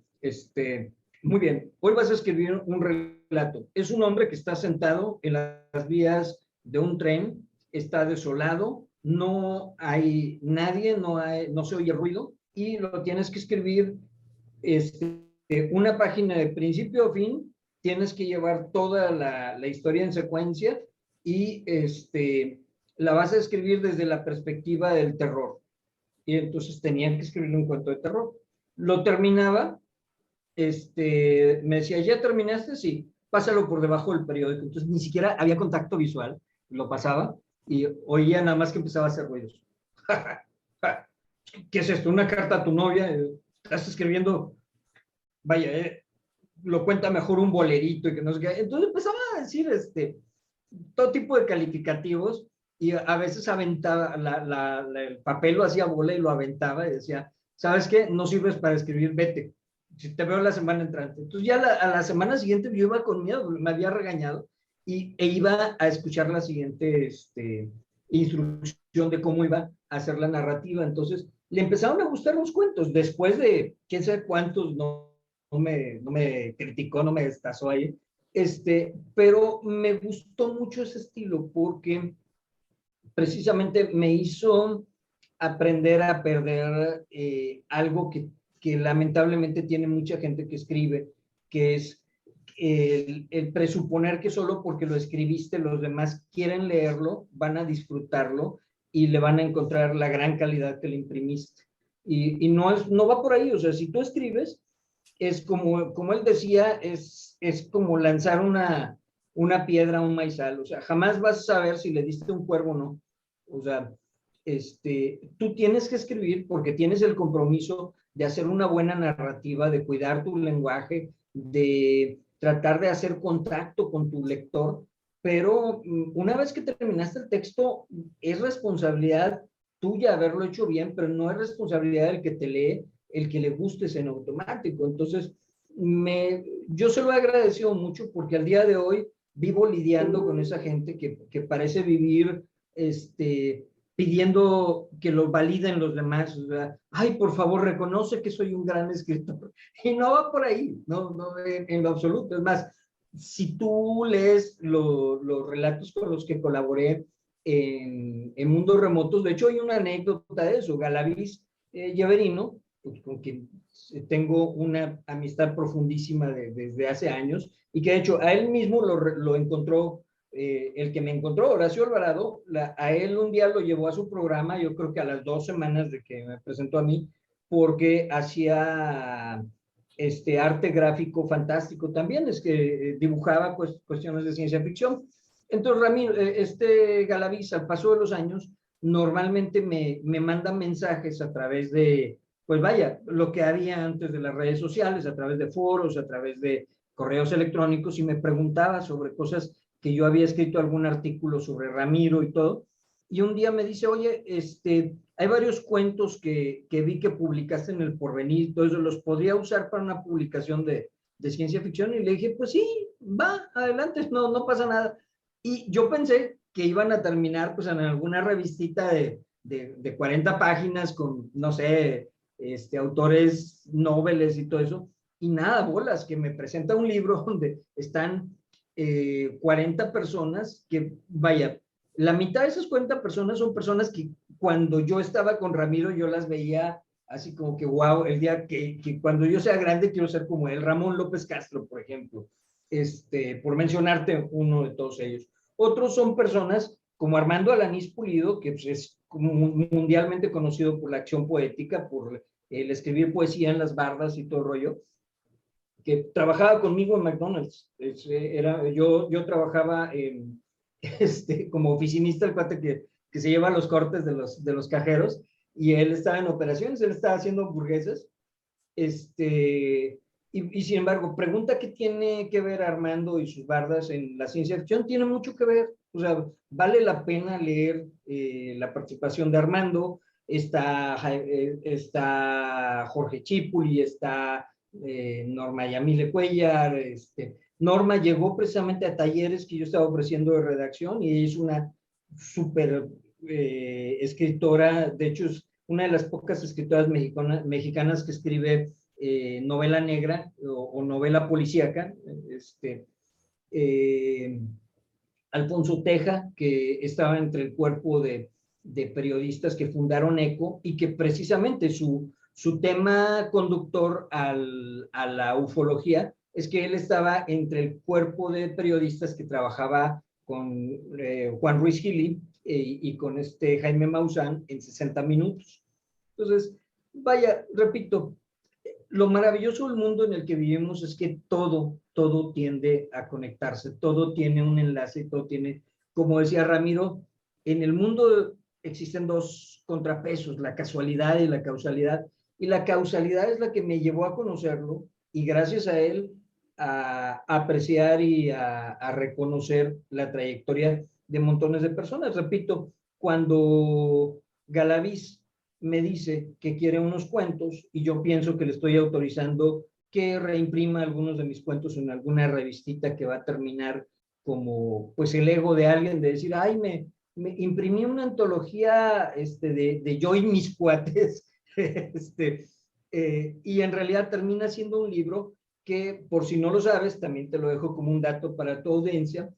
muy bien, hoy vas a escribir un relato. Es un hombre que está sentado en las vías de un tren, está desolado, no hay nadie, no se oye ruido, y lo tienes que escribir una página de principio a fin, tienes que llevar toda la historia en secuencia y la vas a escribir desde la perspectiva del terror. Y entonces tenían que escribir un cuento de terror. Lo terminaba, me decía, ¿ya terminaste? Sí, pásalo por debajo del periódico. Entonces ni siquiera había contacto visual, lo pasaba y oía nada más que empezaba a hacer ruidos. ¿Qué es esto? ¿Una carta a tu novia? ¿Estás escribiendo? Vaya, lo cuenta mejor un bolerito y que no sé qué. Entonces empezaba a decir todo tipo de calificativos y a veces aventaba el papel, lo hacía bola y lo aventaba y decía, ¿sabes qué? No sirves para escribir, vete. Si te veo la semana entrante. Entonces ya a la semana siguiente yo iba con miedo, me había regañado e iba a escuchar la siguiente instrucción de cómo iba a hacer la narrativa. Entonces le empezaron a gustar los cuentos. Después de quién sabe cuántos, no me criticó, no me destazó ahí. Pero me gustó mucho ese estilo porque precisamente me hizo aprender a perder algo que lamentablemente tiene mucha gente que escribe, que es el presuponer que solo porque lo escribiste los demás quieren leerlo, van a disfrutarlo y le van a encontrar la gran calidad que le imprimiste. Y no va por ahí, o sea, si tú escribes, es como él decía, es como lanzar una piedra a un maizal, o sea, jamás vas a saber si le diste un cuervo o no. O sea, tú tienes que escribir porque tienes el compromiso de hacer una buena narrativa, de cuidar tu lenguaje, de tratar de hacer contacto con tu lector, pero una vez que terminaste el texto, es responsabilidad tuya haberlo hecho bien, pero no es responsabilidad del que te lee, el que le gustes en automático. Entonces, yo se lo he agradecido mucho porque al día de hoy vivo lidiando con esa gente que parece vivir pidiendo que lo validen los demás. O sea, ay, por favor, reconoce que soy un gran escritor. Y no va por ahí, no en lo absoluto. Es más, si tú lees los relatos con los que colaboré en Mundos Remotos, de hecho hay una anécdota de eso, Galaviz Lleverino, con quien tengo una amistad profundísima desde hace años, y que de hecho a él mismo lo encontró, el que me encontró, Horacio Alvarado, a él un día lo llevó a su programa, yo creo que a las 2 semanas de que me presentó a mí, porque hacía arte gráfico fantástico también, es que dibujaba cuestiones de ciencia ficción. Entonces, Ramiro, Galaviz, al paso de los años, normalmente me manda mensajes a través de, pues vaya, lo que había antes de las redes sociales, a través de foros, a través de correos electrónicos, y me preguntaba sobre cosas que yo había escrito, algún artículo sobre Ramiro y todo. Y un día me dice, oye, hay varios cuentos que vi que publicaste en El Porvenir, todo eso, ¿los podría usar para una publicación de ciencia ficción? Y le dije, pues sí, va, adelante, no pasa nada. Y yo pensé que iban a terminar pues en alguna revistita de 40 páginas con, no sé, autores noveles y todo eso, y nada, bolas, que me presenta un libro donde están 40 personas que, vaya, La mitad de esas 40 personas son personas que cuando yo estaba con Ramiro, yo las veía así como que, wow, el día que cuando yo sea grande quiero ser como él, Ramón López Castro, por ejemplo, por mencionarte uno de todos ellos. Otros son personas como Armando Alanís Pulido, que pues, es como mundialmente conocido por la acción poética, por el escribir poesía en las bardas y todo el rollo, que trabajaba conmigo en McDonald's. Yo trabajaba como oficinista, el cuate que se lleva los cortes de los cajeros, y él estaba en operaciones, él estaba haciendo hamburguesas. Y sin embargo, pregunta qué tiene que ver Armando y sus bardas en la ciencia ficción, tiene mucho que ver. O sea, vale la pena leer la participación de Armando. Está Jorge Chipuli, está Norma Yamile Cuellar. Norma llegó precisamente a talleres que yo estaba ofreciendo de redacción y es una súper escritora. De hecho, es una de las pocas escritoras mexicanas que escribe novela negra o novela policíaca. Eh, Alfonso Teja, que estaba entre el cuerpo de periodistas que fundaron ECO y que precisamente su tema conductor a la ufología es que él estaba entre el cuerpo de periodistas que trabajaba con Juan Ruiz Gili y con Jaime Maussan en 60 minutos. Entonces, vaya, repito, lo maravilloso del mundo en el que vivimos es que todo tiende a conectarse, todo tiene un enlace, todo tiene, como decía Ramiro, en el mundo existen dos contrapesos, la casualidad y la causalidad, y la causalidad es la que me llevó a conocerlo, y gracias a él a apreciar y a reconocer la trayectoria de montones de personas. Repito, cuando Galaviz me dice que quiere unos cuentos y yo pienso que le estoy autorizando que reimprima algunos de mis cuentos en alguna revistita que va a terminar como pues el ego de alguien de decir, ay, me imprimí una antología de yo y mis cuates, y en realidad termina siendo un libro que, por si no lo sabes, también te lo dejo como un dato para tu audiencia.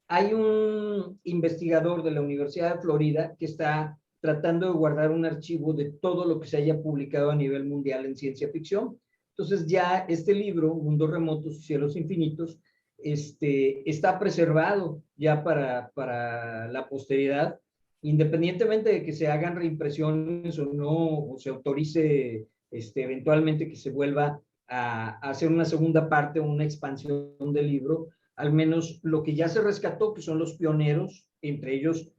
Hay un investigador de la Universidad de Florida que está tratando de guardar un archivo de todo lo que se haya publicado a nivel mundial en ciencia ficción. Entonces ya este libro, Mundos Remotos y Cielos Infinitos, está preservado ya para la posteridad, independientemente de que se hagan reimpresiones o no, o se autorice eventualmente que se vuelva a hacer una segunda parte o una expansión del libro. Al menos lo que ya se rescató, que son los pioneros, entre ellos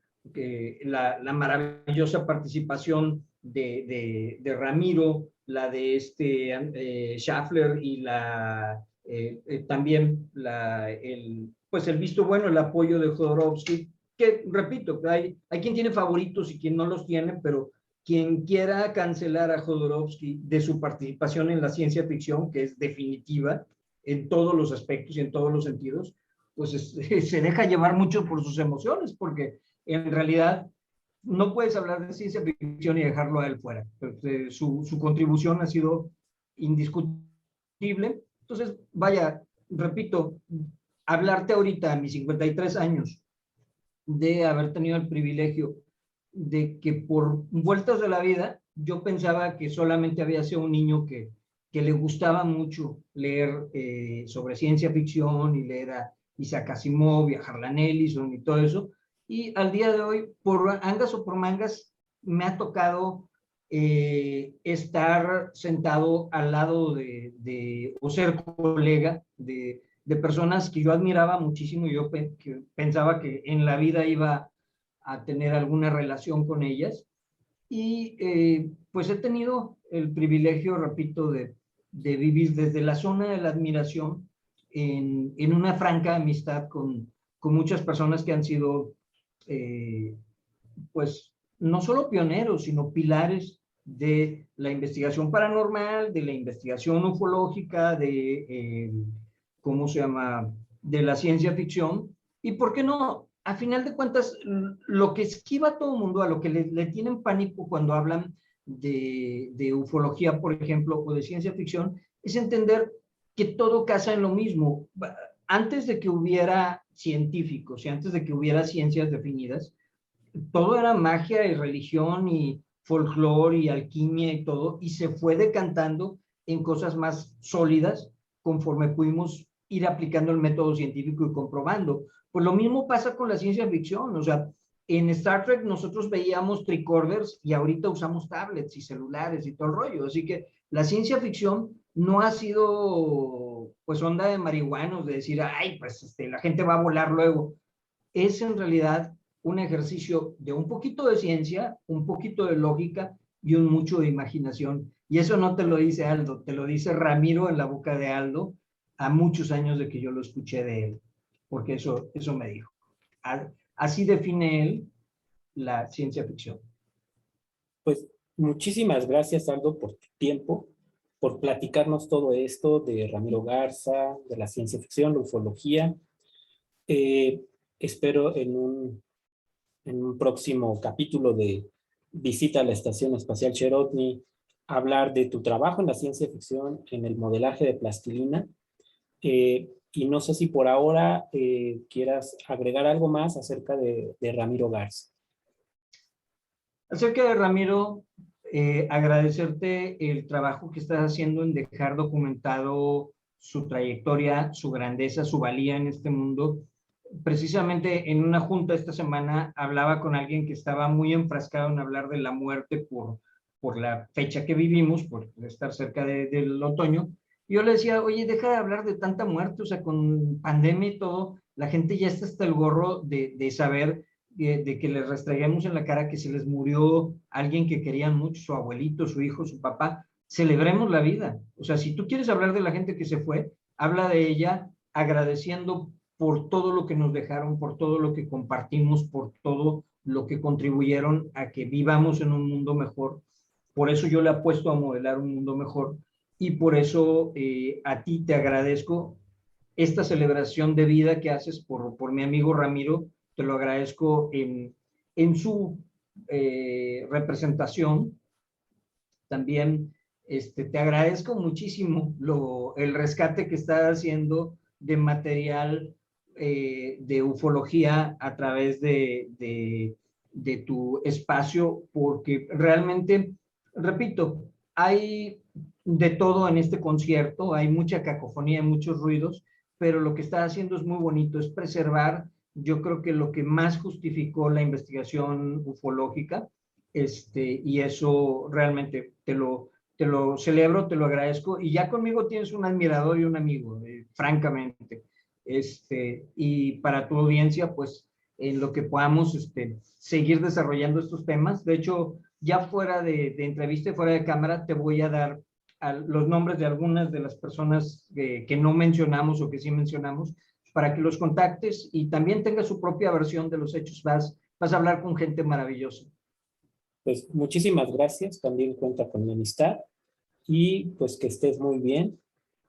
la maravillosa participación de Ramiro, la de Schaffler y también pues el visto bueno, el apoyo de Jodorowsky, que repito, hay quien tiene favoritos y quien no los tiene, pero quien quiera cancelar a Jodorowsky de su participación en la ciencia ficción, que es definitiva en todos los aspectos y en todos los sentidos, pues se deja llevar mucho por sus emociones, porque en realidad no puedes hablar de ciencia ficción y dejarlo a él fuera. Su contribución ha sido indiscutible. Entonces, vaya, repito, hablarte ahorita a mis 53 años de haber tenido el privilegio de que por vueltas de la vida yo pensaba que solamente había sido un niño que le gustaba mucho leer sobre ciencia ficción y leer a Isaac Asimov y a Harlan Ellison y todo eso. Y al día de hoy, por angas o por mangas, me ha tocado estar sentado al lado o ser colega de personas que yo admiraba muchísimo y yo que pensaba que en la vida iba a tener alguna relación con ellas. Y pues he tenido el privilegio, repito, de vivir desde la zona de la admiración en una franca amistad con muchas personas que han sido, pues, no solo pioneros, sino pilares de la investigación paranormal, de la investigación ufológica, ¿cómo se llama?, de la ciencia ficción. Y por qué no, a final de cuentas, lo que esquiva todo el mundo, a lo que le tienen pánico cuando hablan de ufología, por ejemplo, o de ciencia ficción, es entender que todo casa en lo mismo. Antes de que hubiera científicos y antes de que hubiera ciencias definidas, todo era magia y religión y folclore y alquimia y todo, y se fue decantando en cosas más sólidas conforme pudimos ir aplicando el método científico y comprobando. Pues lo mismo pasa con la ciencia ficción, o sea, en Star Trek nosotros veíamos tricorders y ahorita usamos tablets y celulares y todo el rollo, así que la ciencia ficción no ha sido pues onda de marihuanos, de decir, ay, pues la gente va a volar luego. Es en realidad un ejercicio de un poquito de ciencia, un poquito de lógica y un mucho de imaginación. Y eso no te lo dice Aldo, te lo dice Ramiro en la boca de Aldo a muchos años de que yo lo escuché de él, porque eso me dijo. Así define él la ciencia ficción. Pues muchísimas gracias, Aldo, por tu tiempo, por platicarnos todo esto de Ramiro Garza, de la ciencia ficción, la ufología. Eh, Espero en un próximo capítulo de Visita a la Estación Espacial Cherotni hablar de tu trabajo en la ciencia ficción, en el modelaje de plastilina. Y no sé si por ahora quieras agregar algo más acerca de Ramiro Garza. Acerca de Ramiro, agradecerte el trabajo que estás haciendo en dejar documentado su trayectoria, su grandeza, su valía en este mundo. Precisamente en una junta esta semana hablaba con alguien que estaba muy enfrascado en hablar de la muerte por la fecha que vivimos, por estar cerca del otoño. Y yo le decía, oye, deja de hablar de tanta muerte, o sea, con pandemia y todo, la gente ya está hasta el gorro de saber de que les restreguemos en la cara que se les murió alguien que querían mucho, su abuelito, su hijo, su papá. Celebremos la vida. O sea, si tú quieres hablar de la gente que se fue, habla de ella agradeciendo por todo lo que nos dejaron, por todo lo que compartimos, por todo lo que contribuyeron a que vivamos en un mundo mejor. Por eso yo le apuesto a modelar un mundo mejor y por eso a ti te agradezco esta celebración de vida que haces por mi amigo Ramiro, te lo agradezco en su representación. También te agradezco muchísimo el rescate que estás haciendo de material de ufología a través de tu espacio, porque realmente, repito, hay de todo en este concierto, hay mucha cacofonía, muchos ruidos, pero lo que estás haciendo es muy bonito, es preservar, yo creo que lo que más justificó la investigación ufológica, y eso realmente te lo celebro, te lo agradezco, y ya conmigo tienes un admirador y un amigo, francamente, y para tu audiencia, pues, en lo que podamos seguir desarrollando estos temas. De hecho, ya fuera de entrevista y fuera de cámara, te voy a dar los nombres de algunas de las personas que no mencionamos o que sí mencionamos, para que los contactes y también tengas su propia versión de los hechos. Vas a hablar con gente maravillosa. Pues muchísimas gracias, también cuenta con mi amistad y pues que estés muy bien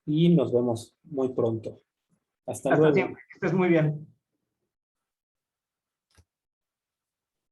y nos vemos muy pronto. Hasta Hasta luego. siempre, que estés muy bien.